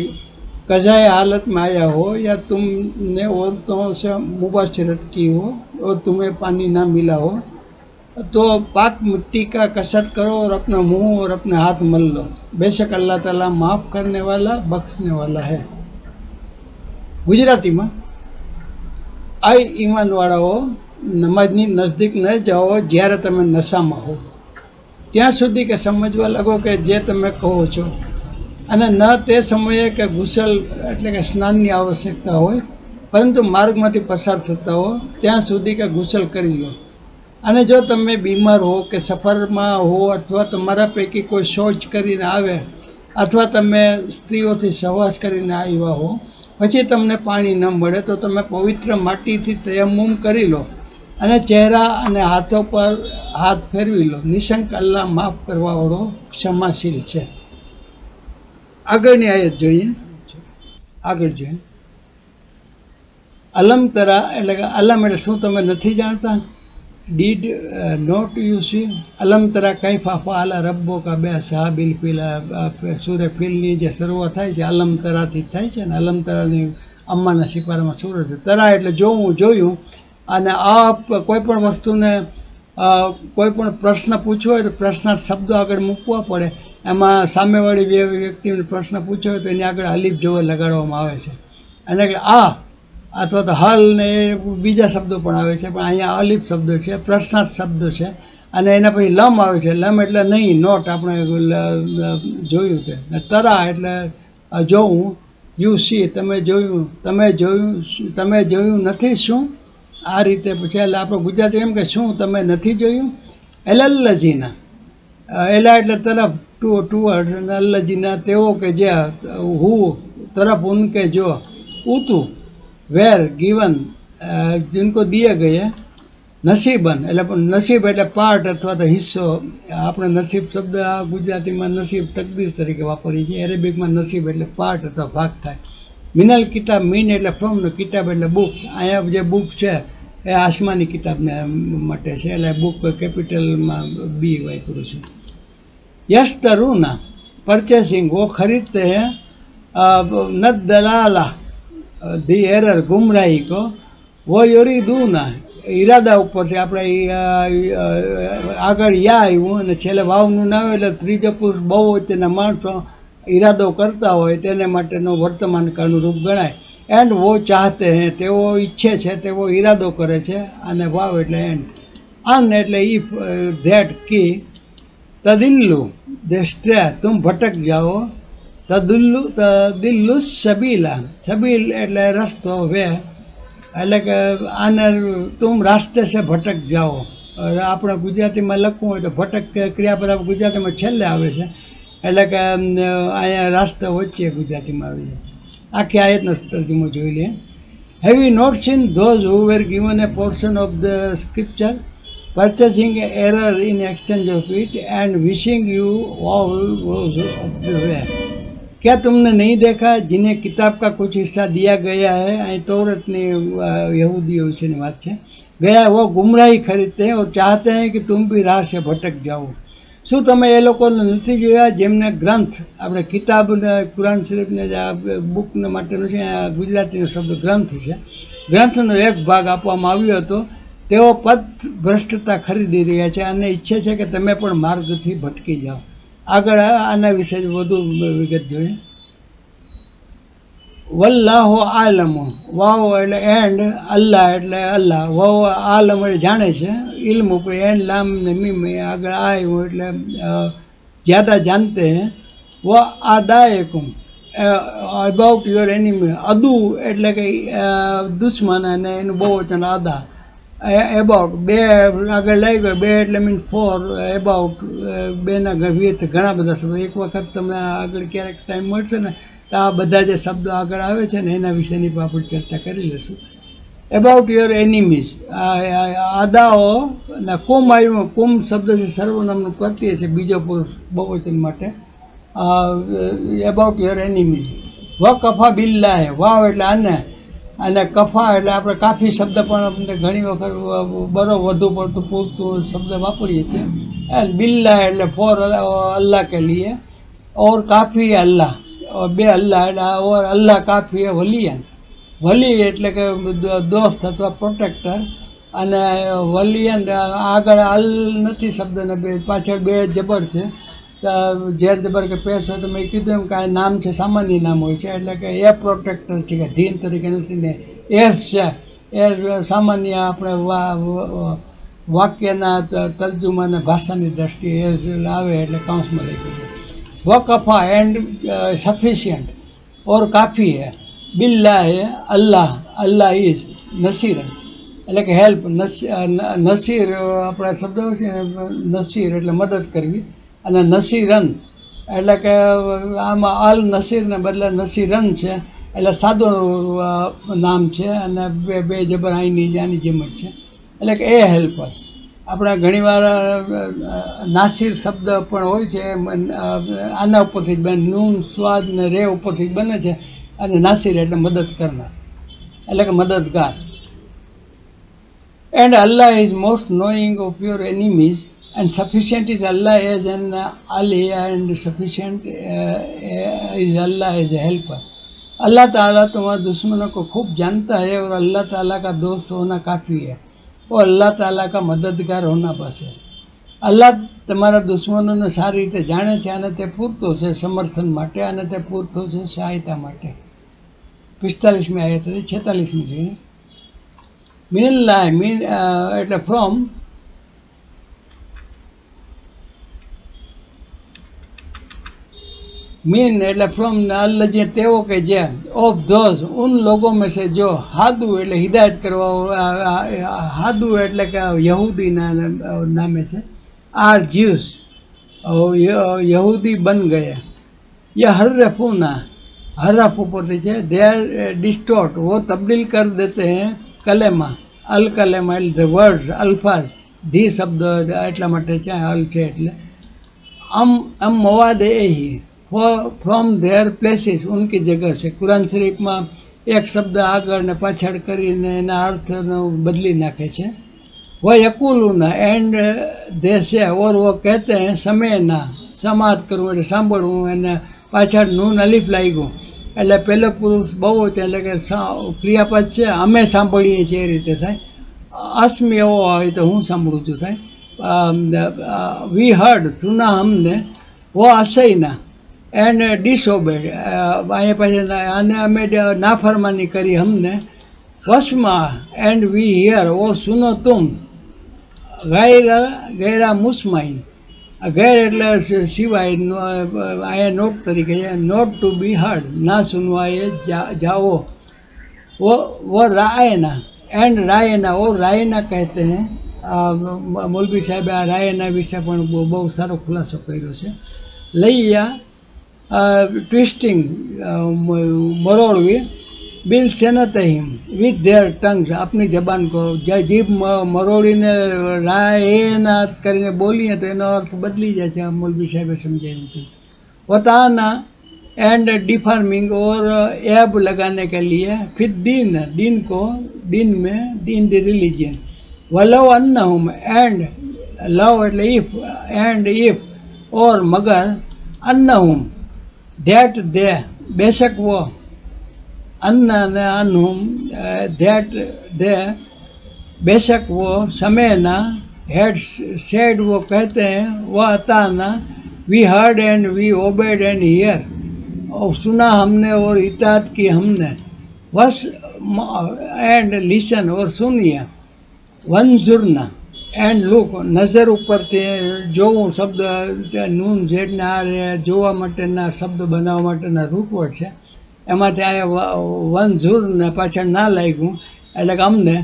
कज़ाए हालत में आया हो या तुमने औरतों से मुबाशरत की हो और तुम्हें पानी ना मिला हो, तो पाक मिट्टी का कसरत करो और अपना मुंह और अपने हाथ मल लो. बेशक अल्लाह ताला माफ़ करने वाला बख्शने वाला है. ગુજરાતીમાં, આ ઈમાનવાળાઓ નમાજની નજદીક ન જાઓ જ્યારે તમે નશામાં હો, ત્યાં સુધી કે સમજવા લાગો કે જે તમે કહો છો, અને ન તે સમયે કે ગુસલ એટલે કે સ્નાનની આવશ્યકતા હોય, પરંતુ માર્ગમાંથી પસાર થતા હો ત્યાં સુધી કે ગુસલ કરી લો. અને જો તમે બીમાર હો કે સફરમાં હો અથવા તમારા પૈકી કોઈ શૌચ કરીને આવે અથવા તમે સ્ત્રીઓથી સહવાસ કરીને આવ્યા હો પછી તમને પાણી ન મળે તો તમે પવિત્ર માટીથી તયમ્મુમ કરી લો અને ચહેરા અને હાથો પર હાથ ફેરવી લો. નિશંક અલ્લાહ માફ કરવાવાળો ક્ષમાશીલ છે. આગળની આયત જોઈએ. આગળ જોઈએ. અલમ તરા એટલે કે અલમ એટલે શું તમે નથી જાણતા? Did not you see? અલમ તરા કૈફા ફઅલા રબ્બુકા બિઅસ્હાબિલ ફીલ. સૂરે ફીલની જે શરૂઆત થાય છે અલમ તરાથી થાય છે ને. અલમ તરાની અમ્માના સિપારામાં સૂરત છે. તરા એટલે જોવું, જોયું. અને આ કોઈ પણ વસ્તુને કોઈ પણ પ્રશ્ન પૂછવો હોય તો પ્રશ્નાર્થ શબ્દો આગળ મૂકવા પડે. એમાં સામેવાળી વ્યક્તિને પ્રશ્ન પૂછ્યો હોય તો એની આગળ અલીફ જેવો લગાડવામાં આવે છે. અને કે આ અથવા તો હલ ને એ બીજા શબ્દો પણ આવે છે, પણ અહીંયા અલીફ શબ્દ છે, પ્રશ્નાર્થ શબ્દ છે. અને એના પછી લમ આવે છે. લમ એટલે નહીં, નોટ આપણે જોયું તે. તરા એટલે જોવું, યુ સી તમે જોયું, તમે જોયું નથી શું? આ રીતે પછી એટલે આપણે ગુજરાતી એમ કે શું તમે નથી જોયું? એલલ્લજીના, એલા એટલે તરફ, ટુવર્ડ, અલ્લજીના તેઓ કે જે હું તરફ ઉનકે જો ઉતું वेर गिवन जिनको दिए गए नसीबन એટલે નસીબ એટલે પાર્ટ અથવા તો હિસ્સો. આપણે નસીબ શબ્દ આ ગુજરાતીમાં નસીબ તકદીર તરીકે વાપરીએ છીએ. અરેબિકમાં નસીબ એટલે પાર્ટ અથવા ભાગ થાય. મિનલ કિતાબ, મીન એટલે ફ્રોમ, કિતાબ એટલે બુક. અહીંયા જે બુક છે એ આસમાની કિતાબને માટે છે, એટલે બુક કેપિટલમાં બી વાપરું છું. यश तरुणा परचेसिंग, वो खरीदते हैं न दलाला दी एरर, गुमराही को. वो योरीदूना ઈરાદા ઉપરથી આપણે આગળ યા આવ્યું અને છેલ્લે વાવનું ના આવે એટલે ત્રીજો પુરુષ બહુવચનના માણસો ઈરાદો કરતા હોય તેને માટેનો વર્તમાન કાળનું રૂપ ગણાય. એન્ડ વો ચાહતે હે, તેઓ ઈચ્છે છે, તેઓ ઈરાદો કરે છે. અને વાવ એટલે એન્ડ. અન એટલે ઈફ, ધેટ કી. तदिल्लु देस्ट्रे, तुम भटक जाओ. तदिल्लु सबीला, सबील એટલે રસ્તો, વે એટલે કે આને તુમ રાસ્તે સે ભટક જાઓ. આપણે ગુજરાતીમાં લખવું હોય તો ભટક ક્રિયાપદ ગુજરાતીમાં છેલ્લે આવે છે, એટલે કે અહીંયા રાસ્તા વચ્ચે ગુજરાતીમાં આવે છે. આખી આયતનો તર્જુમો જોઈ લઈએ. Have you not seen those who were given a portion of the scripture purchasing error in exchange of it and wishing you all was of the way. क्या तुमने नहीं देखा जिन्हें किताब का कुछ हिस्सा दिया गया है, અહીં तौरतની यहूदियों વિશેની વાત છે, ગયા वो गुमराही खरीदते हैं और चाहते हैं कि तुम भी राह से भटक जाओ. શું તમે એ લોકોને નથી જોયા જેમને ગ્રંથ, આપણે કિતાબ કુરાન શરીફને જે આ બુકને માટેનો છે, આ ગુજરાતીનો શબ્દ ગ્રંથ છે, ગ્રંથનો એક ભાગ આપવામાં આવ્યો હતો. તેઓ પદ ભ્રષ્ટતા ખરીદી રહ્યા છે અને ઈચ્છે છે કે તમે પણ માર્ગથી ભટકી જાઓ. આગળ આના વિશે વધુ વિગત જોઈએ. વલ્લાહો આલમો, વાવ એટલે એન્ડ, અલ્લાહ એટલે અલ્લાહ, વાવ આલમ એટલે જાણે છે, ઇલ્મ ઉપર એન્ડ લામ ને મીમ આગળ આવ્યું એટલે જ્યાદા જાનતે હે. વ આદાયકુમ અબાઉટ યોર એનિમી, અદુ એટલે કે દુશ્મન અને એનું બહુ વચન આદા. એબાઉટ બે આગળ લઈ ગયો, બે એટલે મીન્સ ફોર, એબાઉટ બેના વિથ ઘણા બધા શબ્દો. એક વખત તમને આગળ ક્યારેક ટાઈમ મળશે ને તો આ બધા જે શબ્દો આગળ આવે છે ને એના વિશેની પણ આપણે ચર્ચા કરી લઈશું. એબાઉટ યોર એનિમીઝ, આદાઓ ને કુમ આવ્યું. કુમ શબ્દ છે સર્વનામનું પ્રત્યય છે, બીજો પુરુષ બહુવચન માટે. About your enemies. વ કફા બિલ્લા હે, વાવ એટલે આને, અને કફા એટલે આપણે કાફી શબ્દ પણ આપણે ઘણી વખત વધુ પડતું પૂરતું શબ્દ વાપરીએ છીએ. બિલ્લા એટલે ફોર અલ્લાહ કે લીએ, ઓર કાફી અલ્લાહ, બે અલ્લાહ એટલે ઓર અલ્લાહ કાફી એ વલિયન. વલી એટલે કે દોસ્ત અથવા પ્રોટેક્ટર, અને વલિયન આગળ અલ નથી શબ્દને, બે પાછળ બે જબર છે. ઝેર જબર કે પેશ હોય તો મેં કીધું એમ કે આ નામ છે, સામાન્ય નામ હોય છે, એટલે કે એ પ્રોટેક્ટર છે કે ધીન તરીકે નથી ને. એસ છે એ સામાન્ય આપણે વાક્યના તર્જુમાને ભાષાની દ્રષ્ટિએ એસ આવે એટલે કાઉન્સમાં લખ્યું છે. વ કફા એન્ડ સફિશિયન્ટ ઓર કાફી હે. બિલ્લા હે અલ્લાહ, અલ્લાહ ઇઝ નસીરન એટલે કે હેલ્પ. નસીર આપણા શબ્દો છે, નસીર એટલે મદદ કરવી, અને નસીરન એટલે કે આમાં અલ નસીરને બદલે નસીરન છે, એટલે સાદું નામ છે, અને બે જબર આની આની જેમ જ છે, એટલે કે એ હેલ્પર. આપણે ઘણીવાર નાસિર શબ્દ પણ હોય છે, આના ઉપરથી જ બને, નૂન સ્વાદ ને રે ઉપરથી જ બને છે, અને નાસિર એટલે મદદ કરનાર એટલે કે મદદગાર. And Allah is most knowing of your enemies and sufficient is Allah as an Ali and sufficient is Allah as a helper. अल्लाह ताला तुम्हारे दुश्मनों को खूब जानता है और अल्लाह ताला का दोस्त होना काफ़ी है, और अल्लाह ताला का मददगार होना बस है. અલ્લાહ તમારા દુશ્મનોને સારી રીતે જાણે છે અને તે પૂરતો છે સમર્થન માટે, અને તે પૂરતો છે સહાયતા માટે. 45મી આયત હતી. 46મી જોઈએ. મિનલ્લાહ મીન એટલે ફ્રોમ, मीन એટલે फ्रॉम अल्लाह जे तेओ के जे, ऑफ धोज उन लोगों में से जो, हादू એટલે હિદાયત કરવા, હાદુ એટલે કે યહૂદીના નામે છે, આર જ્યુસ યહૂદી બન ગયા. યહર્રફૂના हरफ ऊपर છે दे आर डिस्टॉर्ट वो तब्दील कर देते हैं कलेमा अल कलेमा द वर्ड्स अल्फाज धी शब्द એટલા માટે છે અલ છે એટલે અમ મવાદ એ ही फ्रॉम देयर प्लेसेस उनकी जगह से कुरान शरीफમાં એક શબ્દ આગળ ને પાછળ કરીને એના અર્થનો બદલી નાખે છે वो यकूलूना एंड दे से और वो कहते हैं समयना समात કરવું એટલે સાંભળવું અને પાછળ નૂન અલીફ લાગ્યું એટલે પહેલો પુરુષ બહુ છે એટલે કે ક્રિયાપદ છે અમે સાંભળીએ છીએ એ રીતે થાય અસ્મી એવો હોય તો હું સાંભળું છું થાય વી હર્ડ સુના અમને વો અસૈના એન્ડ ડિસઓબેડ અહીંયા પછી અને અમે નાફરમાની કરી અમને વસમાં એન્ડ વી હિયર ઓ સુનો તુમ ગૈરા મુસ્માઇન ગેર એટલે સિવાય અહીંયા નોટ તરીકે છે નોટ ટુ બી હર્ડ ના સુનવા એ જાઓ वो रायना एंड रायना वो रायना कहते हैं मौलवी साहब आ रायना विषय પણ બહુ સારો ખુલાસો કર્યો છે લૈયા ટ્વિસ્ટિંગ મરોડવી બિલ સેનતહિમ વિથ ધેર ટંગ્સ આપની જબાન કો જીભ મરોડીને રાયના કરીને બોલીએ તો એનો અર્થ બદલી જાય છે મૌલવી સાહેબે સમજાવ્યું હતું વતાના एंड डिफार्मिंग और एब लगाने के लिए फिर दीन को दीन में दीन द रिलीजन वलो अन्नहुम एंड लव એટલે इफ एंड इफ और मगर अन्नहुम दैट दे बेशक वो अन्न ने अन्हुम दैट दे बेशक वो समय ना हेड सेड वो कहते हैं वो अताना we heard and we obeyed and hear और सुना हमने और इताअत की हमने बस एंड लिसन और सुनिए वंजुरना एंड लुक નજર ઉપરથી જોવું શબ્દ નૂન ઝેડને આ જોવા માટેના શબ્દ બનાવવા માટેના રૂપવર્ડ છે એમાંથી આ વંઝુરને પાછળ ના લાગ્યું એટલે કે અમને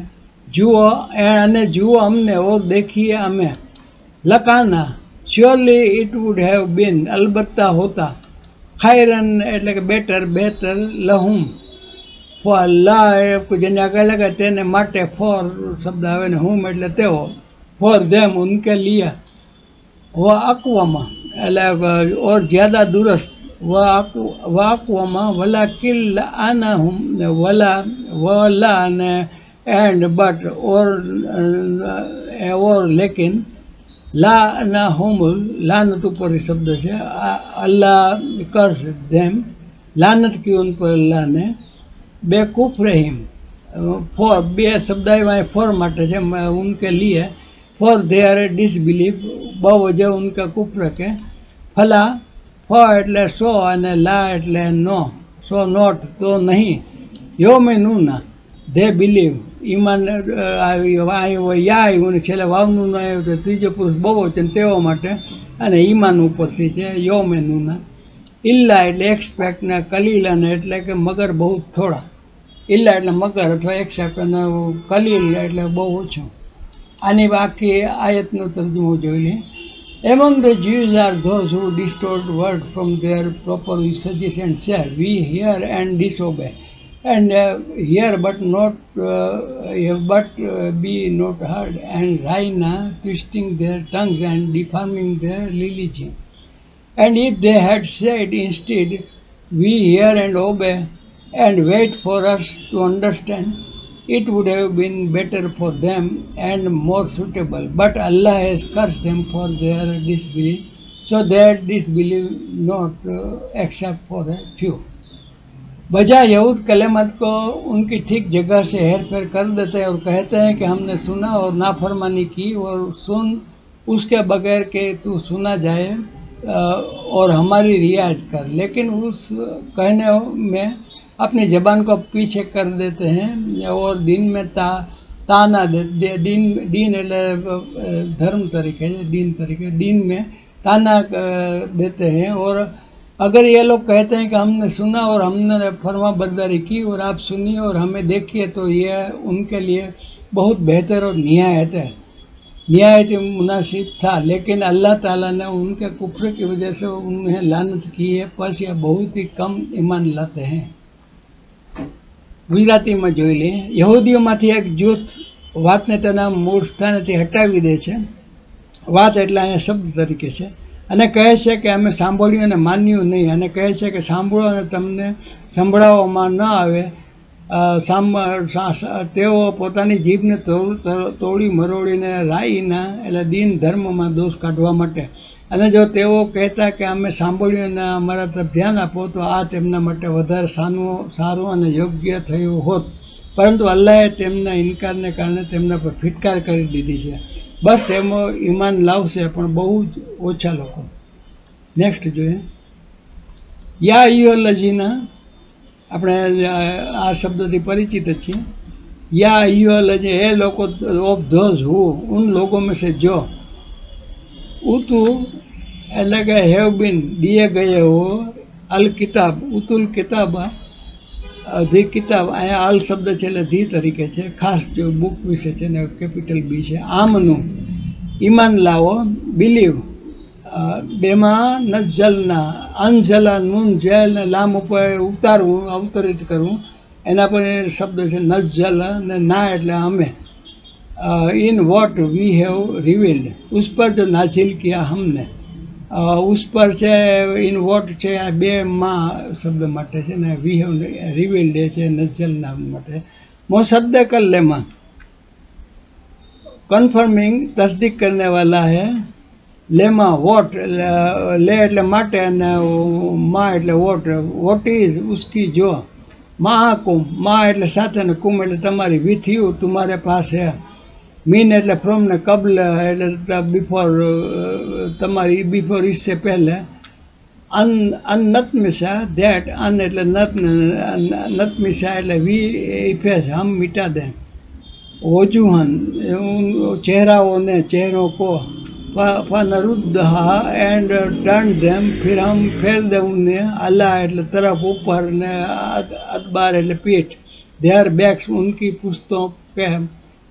જુઓ અને જુઓ અમને ઓર દેખીએ અમે લકાના surely it would have been અલબત્તા હોતા ખૈરન એટલે કે બેટર લહુમ ફોર લા જેને આગળ લગે તેને માટે ફોર શબ્દ આવે ને હુમ એટલે તેઓ ફોર ધેમ ઉનકે લિયા વ અકવામાં એટલે ઓર જ્યાદા દુરસ્ત વ અકવામાં વલા કિલ આના હુમ વલા અને એન્ડ બટ ઓર લેકિન લા ના હોમુલ લાનત ઉપર શબ્દ છે અલ્લાહ કર્સ ધેમ લાનત કી ઉન પર અલ્લાહ ને બેકૂફ રહીમ ફોર બે શબ્દ આવ્યા ફોર માટે છે ઉનકે લીએ ફોર ધેર ડિસબિલીફ બહુ વજહ ઉનકા કુફર કે ફલા ફો એટલે સો અને લા એટલે નો સો નોટ તો નહીં યો મેં નૂના ધે બિલીવ ઈમાન આવ્યું યા આવ્યું ને છેલ્લે વાવનું ન આવ્યું તો ત્રીજો પુરુષ બહુ છે તેઓ માટે અને ઈમાન ઉપરથી છે યો મેનુના ઇલ્લા એટલે એક્સપેક્ટ ને કલીલને એટલે કે મગર બહુ થોડા ઇલ્લા એટલે મગર અથવા એક્સેપ્ટ અને કલીલ એટલે બહુ ઓછું આની આખી આયતનો તર્જુમો જોઈ લે Among the Jews are those who distort word from their proper usages and say, we hear and disobey. And hear but not be not heard, and Raina twisting their tongues and deforming their religion. And if they had said instead, we hear and obey, and wait for us to understand, it would have been better for them and more suitable. But Allah has cursed them for their disbelief, so that disbelief not except for a few. बजा यहूद कलेमत को उनकी ठीक जगह से हेर फेर कर देते हैं और कहते हैं कि हमने सुना और नाफरमानी की और सुन उसके बगैर के तू सुना जाए और हमारी रियाज कर, लेकिन उस कहने में अपनी जबान को पीछे कर देते हैं और दिन में ताना दे दीन धर्म तरीके दीन में ताना देते हैं। और अगर ये लोग कहते हैं कि हमने सुना और हमने फरमा बरदारी की और आप सुनिए और हमें देखिए तो ये उनके लिए बहुत बेहतर और निहायत है। निहायत मुनासिब था, लेकिन अल्लाह ताला ने उनके कुफ्र की वजह से उन्हें लानत की है, बस ये बहुत ही कम ईमान लाते हैं। ગુજરાતીમાં જોઈ લઈએ. યહૂદીઓમાંથી એક જૂથ વાતને તેના મૂળ સ્થાનેથી હટાવી દે છે. વાત એટલે અહીંયા શબ્દ તરીકે છે, અને કહે છે કે અમે સાંભળ્યું અને માન્યું નહીં, અને કહે છે કે સાંભળો અને તમને સંભળાવવામાં ન આવે. તેઓ પોતાની જીભને તોડી મરોડીને રાઈના એટલે દીન ધર્મમાં દોષ કાઢવા માટે, અને જો તેઓ કહેતા કે અમે સાંભળ્યું અને અમારા તરફ ધ્યાન આપો તો આ તેમના માટે વધારે સારું અને યોગ્ય થયું હોત, પરંતુ અલ્લાહે તેમના ઇનકારને કારણે તેમના પર ફિટકાર કરી દીધી છે. બસ તેઓ ઈમાન લાવશે પણ બહુ જ ઓછા લોકો. નેક્સ્ટ જોઈએ. યા અય્યુહલ્લઝીના, આપણે આ શબ્દથી પરિચિત જ છીએ. યા અય્યુહલ્લઝી, એ લોકો, ઓફ ધોઝ હુ, ઉન લોકો में से जो ઉતુ એટલે કે હેવ બીન દિए गए हो અલ કિતાબ, ઉતુલ કિતાબ, ધી કિતાબ, અહીંયા અલ શબ્દ છે એટલે ધી તરીકે છે, ખાસ જો બુક વિશે છે ને કેપિટલ બી છે. આમનું, ઈમાન લાવો, બિલીવ, બેમાં નઝલના, અનઝલા નૂન જેલ ને લામ ઉપર ઉતારવું, અવતરિત કરવું, એના પર શબ્દ છે નઝલ ને ના એટલે અમે. In what we have revealed, उस पर जो नाजिल किया हमने. उस पर છે ઇન વોટ છે આ બે માં શબ્દ માટે છે ને વી હેવ રિવીલ્ડ છે નઝલ નામ માટે. मुसद्दिक़ल लेमा, કન્ફર્મિંગ, તસ્દીક કરને વાલા હે. લેમાં વોટ, લે એટલે માટે અને માં એટલે વોટ. વોટ ઇઝ ઉસકી જો. માકુમ, માં એટલે સાથે ને કુમ એટલે તમારી, વિથ યુ તમારે પાસે. મીન એટલે ફ્રોમ ને કબલ એટલે બિફોર તમારી, બિફોર इससे પહેલે. અનનતમિશા, ધેટ, અન એટલે નતમિશા એટલે વી ઇફેસ હમ મિટા દે. વજુહન ચહેરાઓને, ચહેરો को ફનરુદ્દહા એન્ડ ટર્ન ધેમ, ફિર હમ ફેર દે ઉन्हें, અલ્લાહ એટલે તરફ, ઉપર ને અદબાર એટલે પીઠ. ધેર બેક્સ ઉનકી પુસ્તો પે,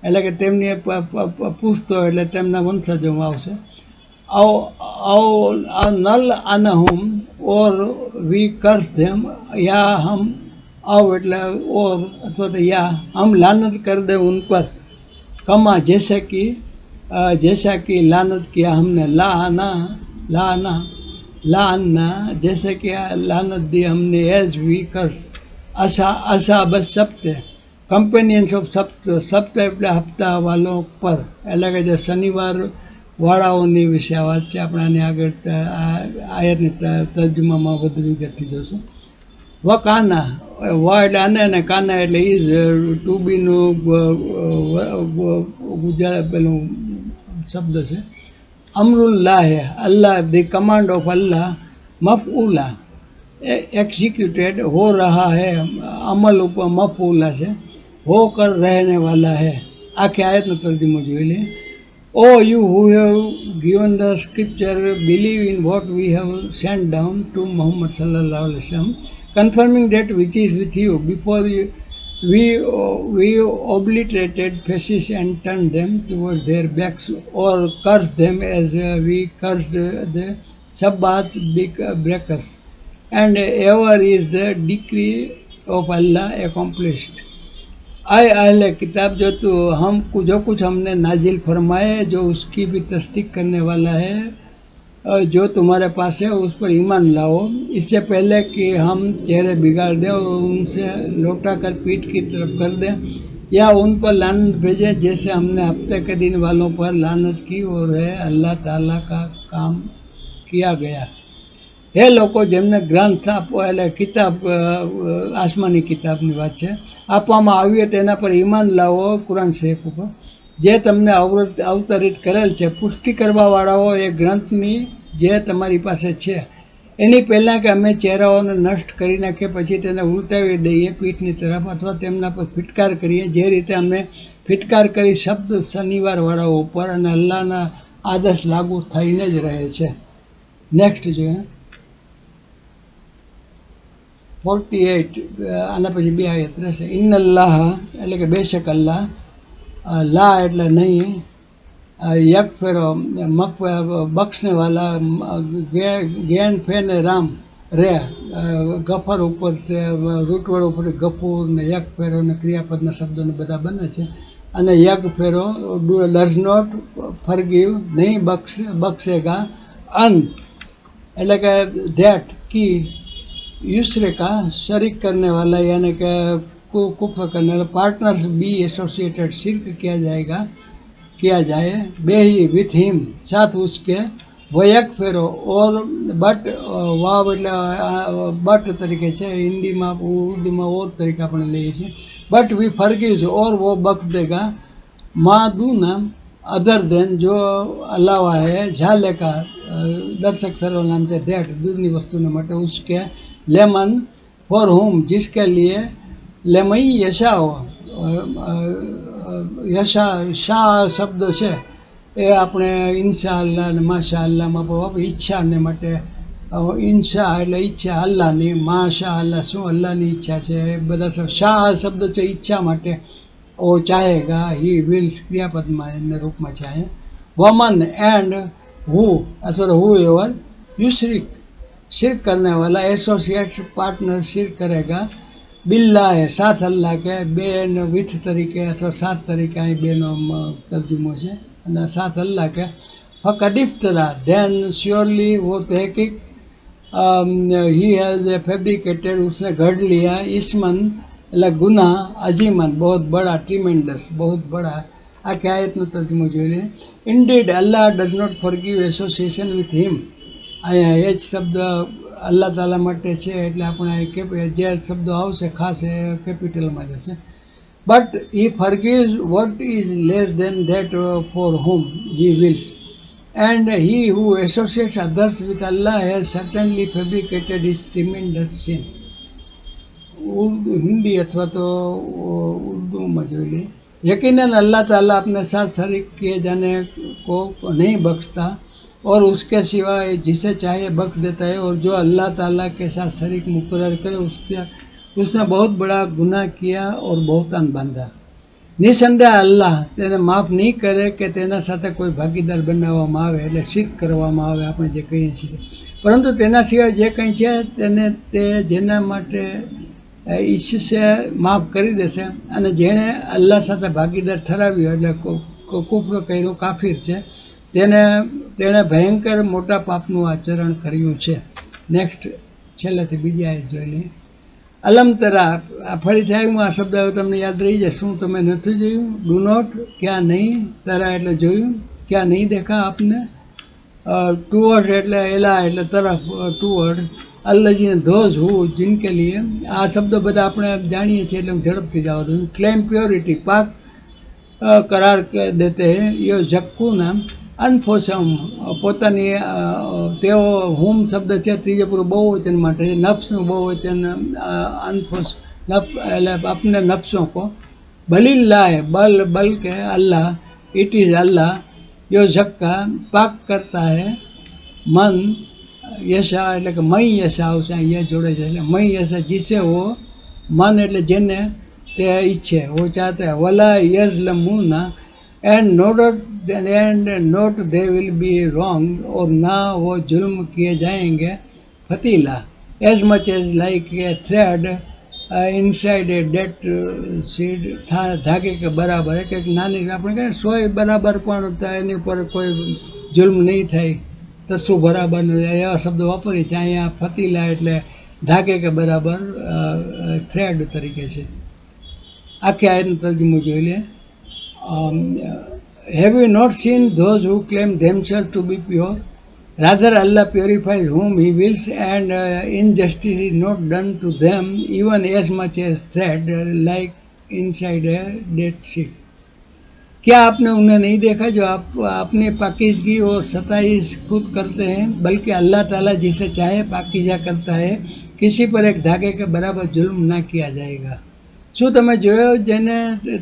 એટલે કે તેમની પુસ્તો એટલે તેમના વંશજોમાં આવશે. નલ અનહુમ ઓર વી કર્સ ધેમ, યા હમ આવ એટલે ઓર અથવા તો યા હમ લાનત કર દે ઉન પર. કમા जैसा कि लानत किया हमने, लाना जैसे कि लानत दी हमने, एज वी कर्स. असा बस सप्ते, कंपेनियंस ऑफ सप्त એટલે હપ્તા વાલો પર, એટલે કે જે શનિવાર વાળાઓની વિશે આ વાત છે. આપણે આની આગળ આયતની તર્જમામાં વધુ વિગતથી જોશું. વ કાના, વ એટલે અને કાના એટલે ઇઝ, ટુ બીનું ગુજરાત પેલું શબ્દ છે. અમરુલ્લાહ, Allah, the command of Allah. મફઉલા, એક્ઝિક્યુટેડ, હો રહા હૈ, અમલ ઉપર મફઉલા છે, હો કર રહેને વાલા હૈ. આખી આયતનો તર્જમો જોઈ લે. O you who have given the scripture, believe in what we have sent down to Muhammad સલ્લલ્લાહુ અલૈહિ વસલ્લમ, confirming that which is with you. Before we obliterated faces and turned them towards their backs, or cursed them as we cursed the Sabbath breakers. And ever is the decree of Allah accomplished. आए अहले किताब, जो कुछ हमने नाजिल फरमाए, जो उसकी भी तस्दीक करने वाला है, जो तुम्हारे पास है उस पर ईमान लाओ. इससे पहले कि हम चेहरे बिगाड़ दें और उनसे लौटा कर पीठ की तरफ कर दें, या उन पर लानत भेजे जैसे हमने हफ्ते के दिन वालों पर लानत की, और है अल्लाह ताला का काम किया गया. हे લોકો જેમને ગ્રંથ આપો એટલે કિતાબ, આસમાની કિતાબની વાત છે, આપવામાં આવ્યું તેના પર ઈમાન લાવો, કુરાન શરીફ ઉપર, જે તમને અવતરિત કરેલ છે. પુષ્ટિ કરવાવાળાઓ એ ગ્રંથની જે તમારી પાસે છે એની પહેલાં કે અમે ચહેરાઓને નષ્ટ કરી નાખીએ, પછી તેને ઉલટાવી દઈએ પીઠની તરફ, અથવા તેમના પર ફિટકાર કરીએ, જે રીતે અમે ફિટકાર કરી શબ્દ શનિવારવાળાઓ ઉપર, અને અલ્લાહના આદેશ લાગુ થઈને જ રહે છે. નેક્સ્ટ જોઈએ. 48, આના પછી બે આયત રહેશે. ઇન્નલ્લાહ એટલે કે બેશક અલ્લાહ, લા એટલે નહીં, યક ફેરો બક્ષને વાલા ગેન ફેને રામ રે ગફર ઉપર રૂટવડ ઉપર ગફૂર ને યક ફેરો ને ક્રિયાપદના શબ્દોને બધા બને છે. અને યગ ફેરો ડઝ નોટ ફરગીવ નહીં બક્ષેગા અન એટલે કે ધેટ કી યુશ્રેકા शरीक करने वाला यानी कि कुफ्र करने वाला पार्टनर्स बी एसोसिएटेड शिरक किया जाए बे ही विथ हिम साथ उसके वयक फेरो और बट वाव એટલે બટ તરીકે છે હિન્દીમાં ઉર્દૂમાં ઓર તરીકે આપણે લઈએ છીએ. बट वी फरगिव्स और वो बख्श देगा माँ दूना अदर देन जो अलावा है झाले का दर्शक सर्वनाम से दैट दूसरी वस्तुने માટે उसके लेमन फॉर होम जिसके लिए लेमई यशा हो यशा શાહ શબ્દ છે એ આપણે ઇન્શા અલ્લાહ અને માશા અલ્લાહમાં પણ ઈચ્છાને માટે ઇન્શા એટલે ઈચ્છા અલ્લાહની, માશા અલ્લાહ શું અલ્લાહની ઈચ્છા છે એ બધા શાહ શબ્દ છે ઈચ્છા માટે. ઓ ચાહેગા હી વિલ્સ ક્રિયાપદમાં એના રૂપમાં છે અહીંયા. વમન એન્ડ હુ અથવા હુ એવર યુશ્રિક शिरक करने वाला एसोसिएट पार्टनर शिरक करेगा बिल्ला है साथ अल्लाह के बेन विथ तरीके अथवा सात तरीके અહીં બેનો તર્જુમો છે અને સાથ અલ્લાહ કે ફકદ ઇફ્તરા देन श्योरली वो तहकीक ही हैज़ फैब्रिकेटेड उसने गढ़ लिया इसमन એટલે ગુના અજીમન बहुत बड़ा ट्रीमेंडस बहुत बड़ा. આ કે આયતનો તર્જુમો જોઈ લઈએ. Indeed Allah does not forgive association with him. અહીંયા એ જ શબ્દ અલ્લાહ તાલા માટે છે એટલે આપણે જે શબ્દો આવશે ખાસ એ કેપિટલમાં જશે. But he forgives what is less than that for whom he wills and he who associates others with Allah has certainly fabricated his tremendous sin. Hindi अथवा तो उर्दू में जो ले यकीनन अल्लाह ताला अपने साथ शरीक किए जाने को नहीं बख्शता और उसके सिवाय जिसे चाहे बख्श देता है और जो अल्लाह ताला के साथ शरीक मुकर्रर करे उसने बहुत बड़ा गुनाह किया और बहुतान बांधा. निसंदेह अल्लाह તેને માફ નહીં કરે કે તેના સાથે કોઈ ભાગીદાર બનાવવામાં આવે એટલે શિર્ક કરવામાં આવે આપણે જે કહીએ છીએ. પરંતુ તેના સિવાય જે કંઈ છે તેને તે જેના માટે ઈચ્છશે માફ કરી દેશે અને જેણે અલ્લાહ સાથે ભાગીદાર ઠરાવ્યો એટલે કુફર કર્યું કાફિર છે તેણે ભયંકર મોટા પાપનું આચરણ કર્યું છે. નેક્સ્ટ છેલ્લેથી બીજી આયત જોઈ લઈએ. અલમ તરા ફરીથી આવ્યું આ શબ્દ હવે તમને યાદ રહી જાય. શું તમે નથી જોયું? ડુ નોટ ક્યાં નહીં, તરા એટલે જોયું, ક્યાં નહીં દેખા આપને. ટુવર્ડ એટલે એલા એટલે તરફ, ટુવર્ડ અલ્લાજીને ધોઝ હું જિનકે લીએ. આ શબ્દો બધા આપણે જાણીએ છીએ એટલે હું ઝડપથી જવા દઉં. ક્લેમ પ્યોરિટી પાક કરાર દેતે હે યો ઝક્કુ નામ અનફોસમ પોતાની તેઓ હુમ શબ્દ છે ત્રીજે પૂરું બહુવચન માટે નફ્સનું બહુવચન અનફોસ નફ એટલે अपने नफ्सों को बलिल्लाह बल के अल्लाह इट इज़ अल्लाह जो झक्का पाक करता है मन यशा એટલે કે મય યશા આવશે અહીંયા જોડે છે એટલે મય યશા જીસે वो मन એટલે જેને તે ઈચ્છે वो चाहता है वला यज़लमूना and not they will be wrong और ना वो जुल्म किए जाएंगे फतीला as much as like a thread inside a date seed धागे के बराबर है कि नानी આપણે કહે 100 બરાબર પણ એની પર કોઈ જુલ્મ નહીં થાય તો શું બરાબર એવા શબ્દ વાપરીએ છે અહીંયા. ફતીલા એટલે ધાગે કે બરાબર થ્રેડ તરીકે છે. આખી આયતનો તર્જુમો જોઈ લે. Have you not seen those who claim themselves to be pure? Rather, Allah purifies whom He wills, and injustice is not done to them, even as much as thread, like inside a dead sea. क्या आपने उन्हें नहीं देखा जो आप अपनी पाकीज़गी और सताइश खुद करते हैं? बल्कि अल्लाह ताला जिसे चाहे पाकीज़ा करता है, किसी पर एक धागे के बराबर जुल्म ना किया जाएगा. શું તમે જોયો જેને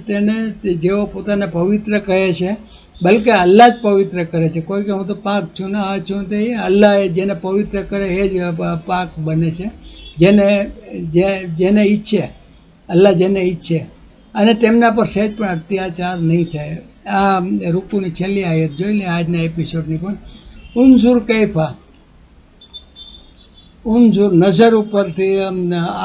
તેને જેઓ પોતાને પવિત્ર કહે છે બલકે અલ્લાહ જ પવિત્ર કરે છે. કોઈ કે હું તો પાક છું ને આ છું તે અલ્લાહ જેને પવિત્ર કરે એ જ પાક બને છે જેને ઈચ્છે અલ્લાહ જેને ઈચ્છે અને તેમના પર સહેજ પણ અત્યાચાર નહીં થાય. આ રૂકુની છેલ્લી આયત જોઈ લે આજના એપિસોડની પણ. ઉનઝુર કૈફા, ઉનઝુર નજર ઉપરથી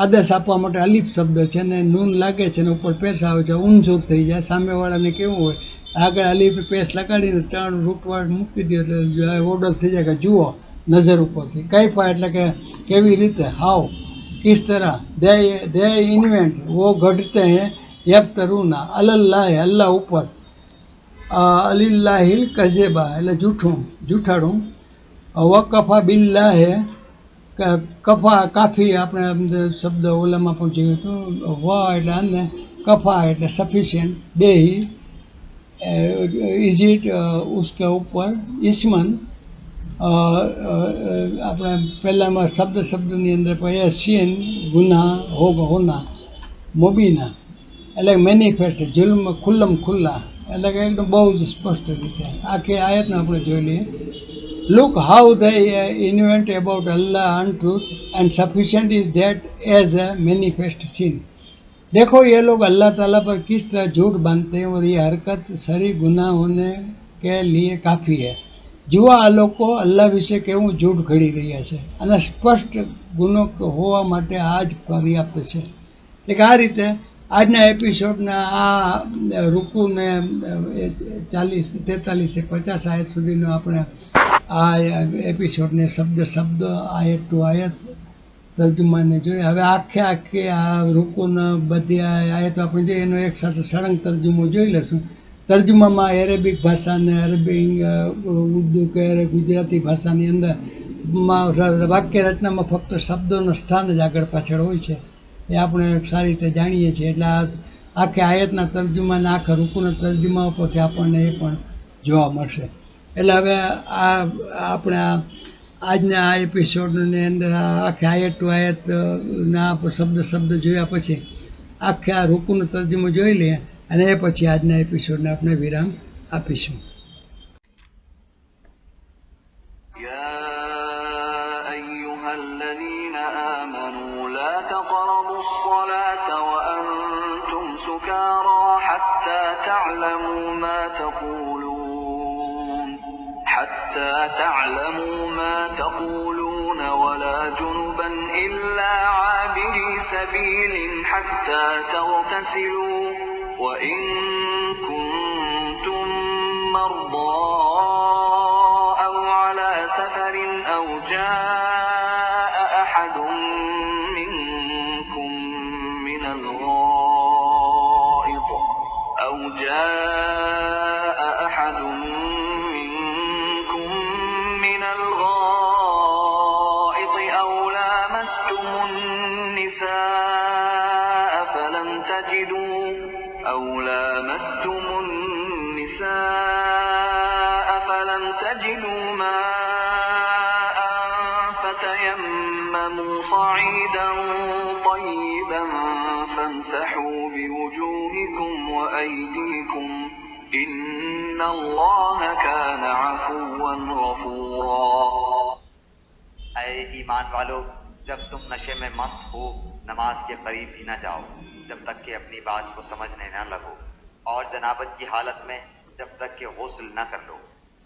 આદેશ આપવા માટે અલીફ શબ્દ છે ને નૂન લાગે છે ને ઉપર પેશ આવે છે, ઉનઝુર થઈ જાય. સામેવાળાને કેવું હોય, આગળ અલીફ પેશ લગાડીને 3 રૂટવાળ મૂકી દે એટલે ઓર્ડર થઈ જાય કે જુઓ નજર ઉપરથી. કૈફા એટલે કે કેવી રીતે, હાવ, કિસ તરહ. દે ઇન્વેન્ટ વો ઘટતે હૈ યફતરૂના અલલ્લાહ, અલ્લાહ ઉપર, અલિલ્લાહિલ કઝેબા એટલે જૂઠું, જૂઠાડું. વકફા બિલ્લાહ કફા, કાફી, આપણે શબ્દ ઓલામાં પણ જોયું હતું. એટલે અને કફા એટલે સફિશિયન્ટ. બેહી ઇઝ ઇટ ઉસકે ઉપર, ઇસ્મન આપણે પહેલામાં શબ્દની અંદર પછી સીન ગુના હોના, મોબીના એટલે મેનિફેસ્ટ, જુલ્મ ખુલ્લમ ખુલ્લા એટલે કે એકદમ બહુ જ સ્પષ્ટ રીતે. આખી આયતને આપણે જોઈ લઈએ. Look how they invent about Allah untruth and sufficient is that as a manifest sin. देखो ये लोग अल्लाह ताला पर किस तरह झूठ बांधते हैं और ये हरकत सरी गुनाह होने के लिए काफ़ी है. જુઓ આ લોકો અલ્લાહ વિશે કેવું જૂઠ ઘડી રહ્યા છે અને સ્પષ્ટ ગુનો હોવા માટે આ જ પર્યાપ્ત છે. એટલે કે આ રીતે આજના એપિસોડના આ રૂકુને 40, 43, 50 આયત સુધીનો આપણે આ એપિસોડને શબ્દ આયત ટુ આયત તર્જુમાને જોઈએ. હવે આખે આ રૂકુના બધી આયતો આપણે જોઈએ એનો એક સાથે સળંગ તર્જુમો જોઈ લઈશું. તર્જુમામાં એરેબિક ભાષાને અરબી, ઉર્દુ કે ગુજરાતી ભાષાની અંદર વાક્ય રચનામાં ફક્ત શબ્દોનું સ્થાન જ આગળ પાછળ હોય છે, એ આપણે સારી રીતે જાણીએ છીએ. એટલે આખે આયતના તર્જુમાના આખા રૂકુના તર્જુમા ઉપરથી આપણને એ પણ જોવા મળશે. એટલે હવે આપણે આજના આ એપિસોડની અંદર આખે આયત ટુ આયતના શબ્દ જોયા પછી આખે આ રૂકુનો તર્જુમો જોઈ લઈએ અને એ પછી આજના એપિસોડને આપણે વિરામ આપીશું. تعلموا ما تقولون ولا جنبا إلا عابري سبيل حتى تغتسلوا وإن كنتم مرضى أو على سفر أو جاء أحد منكم من الغائط أو لامستم النساء فلم تجدوا ماء فتيمموا صعيدا طيبا فامسحوا بوجوهكم وأيديكم إن الله كان عفوا غفورا. اے ایمان والو، جب تم نشے میں مست ہو نماز کے قریب بھی نہ جاؤ جب تک کہ اپنی بات کو سمجھنے نہ لگو، اور جنابت کی حالت میں جب تک کہ غسل نہ کر لو.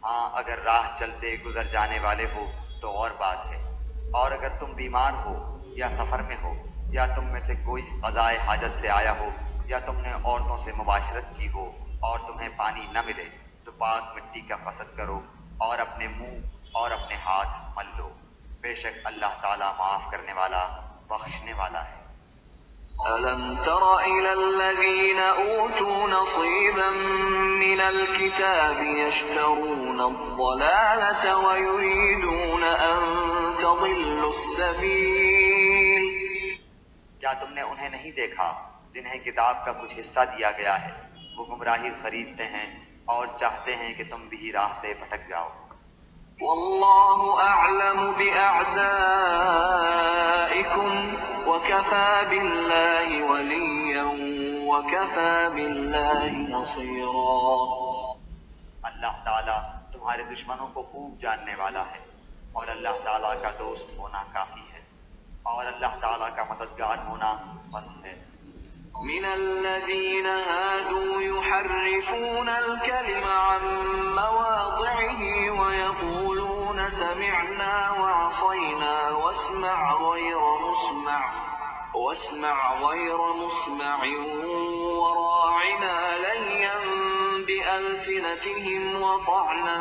ہاں اگر راہ چلتے گزر جانے والے ہو تو اور بات ہے، اور اگر تم بیمار ہو یا سفر میں ہو یا تم میں سے کوئی قضائے حاجت سے آیا ہو یا تم نے عورتوں سے مباشرت کی ہو اور تمہیں پانی نہ ملے تو پاک مٹی کا قصد کرو اور اپنے منہ اور اپنے ہاتھ مل لو. بے شک اللہ تعالیٰ معاف کرنے والا بخشنے والا ہے. أَلَمْ تَرَ إِلَى الَّذِينَ أُوتُوا نَصِيبًا مِنَ الْكِتَابِ يَشْتَرُونَ الضَّلَالَةَ وَيُرِيدُونَ أَن تَضِلُّوا السَّبِيلَ. کیا تم نے انہیں نہیں دیکھا جنہیں کتاب کا کچھ حصہ دیا گیا ہے؟ وہ گمراہی خریدتے ہیں اور چاہتے ہیں کہ تم بھی راہ سے بھٹک جاؤ. واللہ اعلم باعدائکم وکفى باللہ ولیا وکفى باللہ نصیرا. اللہ تعالیٰ تمہارے دشمنوں کو خوب جاننے والا ہے اور اللہ تعالیٰ کا دوست ہونا کافی ہے اور اللہ تعالیٰ کا مددگار ہونا بس ہے. من الذين هادوا يحرفون الكلم عن مواضعه ويقولون سمعنا وعصينا واسمع غير مسمع وراعنا ليا بألسنتهم وطعنا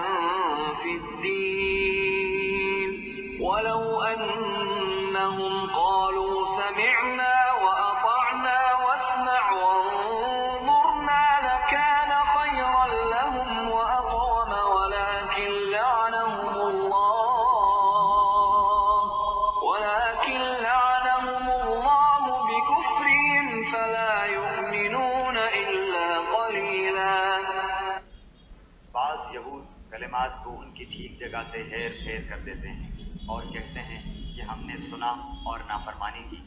في الدين ولو أنهم قالوا سمعنا وأطعنا واسمع وانظرنا لكان خيرا لهم وأقوم ولكن لعنهم الله بكفرهم فلا يؤمنون إلا قليلا. بعض یہود کلمات کو ان کی ٹھیک جگہ سے ہیر پھیر کر دیتے ہیں اور کہتے ہیں کہ ہم نے سنا اور نافرمانی کی،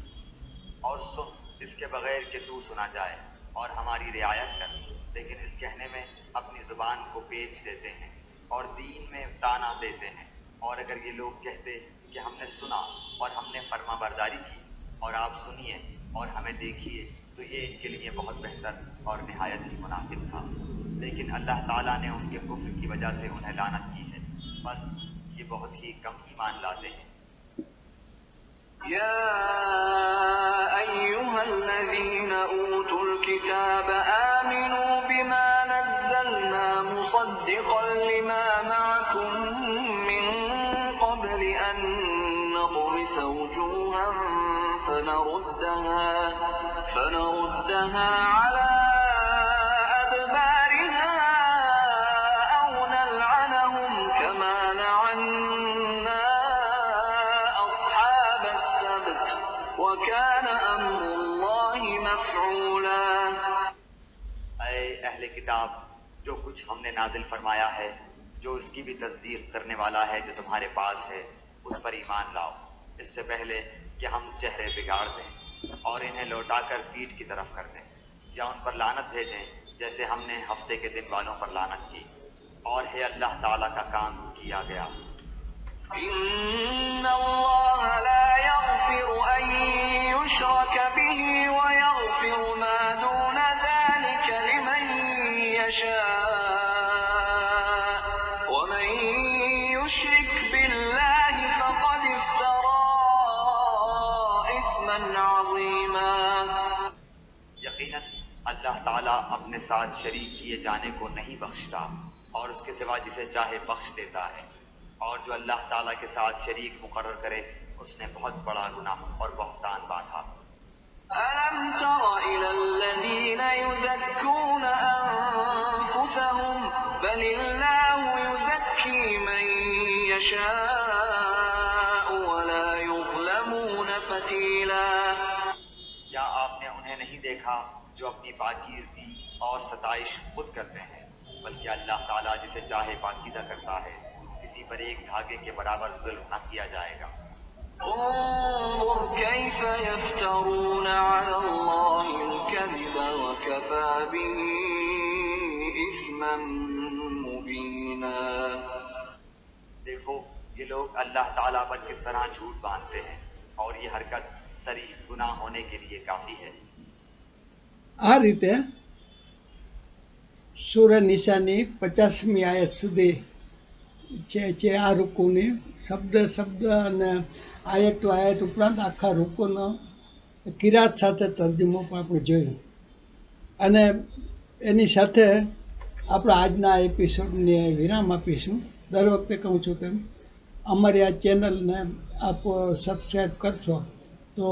اور سن اس کے بغیر کہ تو سنا جائے اور ہماری رعایت کر، لیکن اس کہنے میں اپنی زبان کو پیچ دیتے ہیں اور دین میں تانا دیتے ہیں. اور اگر یہ لوگ کہتے کہ ہم نے سنا اور ہم نے فرما برداری کی اور آپ سنیے اور ہمیں دیکھیے تو یہ ان کے لیے بہت بہتر اور نہایت ہی مناسب تھا، لیکن اللہ تعالیٰ نے ان کے کفر کی وجہ سے انہیں لعنت کی ہے، بس یہ بہت ہی کم ایمان لاتے ہیں. يا أيها الذين أوتوا الكتاب آمنوا بما نزلنا مصدقا لما معكم من قبل أن نطمس وجوها فنردها على أدبارها أو نلعنهم كما لعنا أصحاب السبت وكان أمر الله مفعولا. اے اہل کتاب، جو کچھ ہم نے نازل فرمایا ہے، جو اس کی بھی تصدیق کرنے والا ہے جو تمہارے پاس ہے، اس پر ایمان لاؤ، اس سے پہلے کہ ہم چہرے بگاڑ دیں اور انہیں لوٹا کر پیٹھ کی طرف کر دیں، یا ان پر لعنت بھیجیں جیسے ہم نے ہفتے کے دن والوں پر لعنت کی، اور ہے اللہ تعالیٰ کا کام کیا گیا. إن الله لا يغفر أن يشرك به ويغفر ما دون ذلك لمن يشاء ومن يشرك بالله فقد افترى إثما عظيما. یقیناً اللہ تعالیٰ اپنے ساتھ شریک کیے جانے کو نہیں بخشتا اور اس کے سوا جسے چاہے بخش دیتا ہے، اور جو اللہ تعالیٰ کے ساتھ شریک مقرر کرے اس نے بہت بڑا گناہ اور بہتان باندھا. ألم تر إلى الذين يزكون أنفسهم بل الله يزكي من يشاء ولا يظلمون فتيلا. کیا آپ نے انہیں نہیں دیکھا جو اپنی پاکیزگی اور ستائش خود کرتے ہیں، بلکہ اللہ تعالیٰ جسے چاہے پاکیزہ کرتا ہے، کسی پر ایک دھاگے کے برابر ظلم نہ کیا جائے گا. انظر كيف يفترون على الله الكذب وكفى به إثما مبينا. دیکھو یہ لوگ اللہ تعالیٰ پر کس طرح جھوٹ باندھتے ہیں، اور یہ حرکت صریح گناہ ہونے کے لیے کافی ہے. આ રીતે સૂર નિસાની 50મી આયત સુધી છે આ રૂકુની શબ્દ અને આયત ટુ આયત ઉપરાંત આખા રૂકુનો કિરાત સાથે તર્જમો પણ આપણે જોયું, અને એની સાથે આપણે આજના એપિસોડને વિરામ આપીશું. દર વખતે કહું છું તેમ અમારી આ ચેનલને આપ સબસ્ક્રાઈબ કરશો તો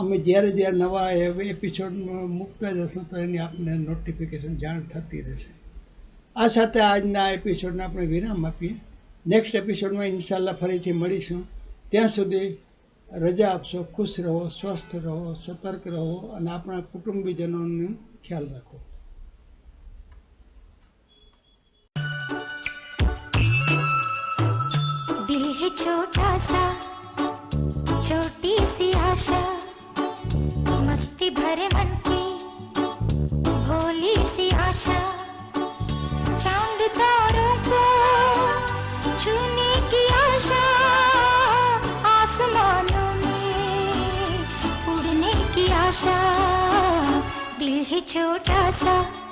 અમે જ્યારે જ્યારે નવા એપિસોડ મૂકતા જશું તો એની આપને નોટિફિકેશન જાણ થતી રહેશે. આ સાથે આજના એપિસોડને આપણે વિરામ આપીએ. નેક્સ્ટ એપિસોડમાં ઇન્શાલ્લાહ ફરીથી મળીશું. ત્યાં સુધી રજા આપશો. ખુશ રહો, સ્વસ્થ રહો, સતર્ક રહો અને આપણા કુટુંબીજનોનો ખ્યાલ રાખો. दिल है छोटा सा, छोटी सी आशा, मस्ती भरे मन की भोली सी आशा, चांद तारों को छूने की आशा, आसमानों में उड़ने की आशा, छोटा सा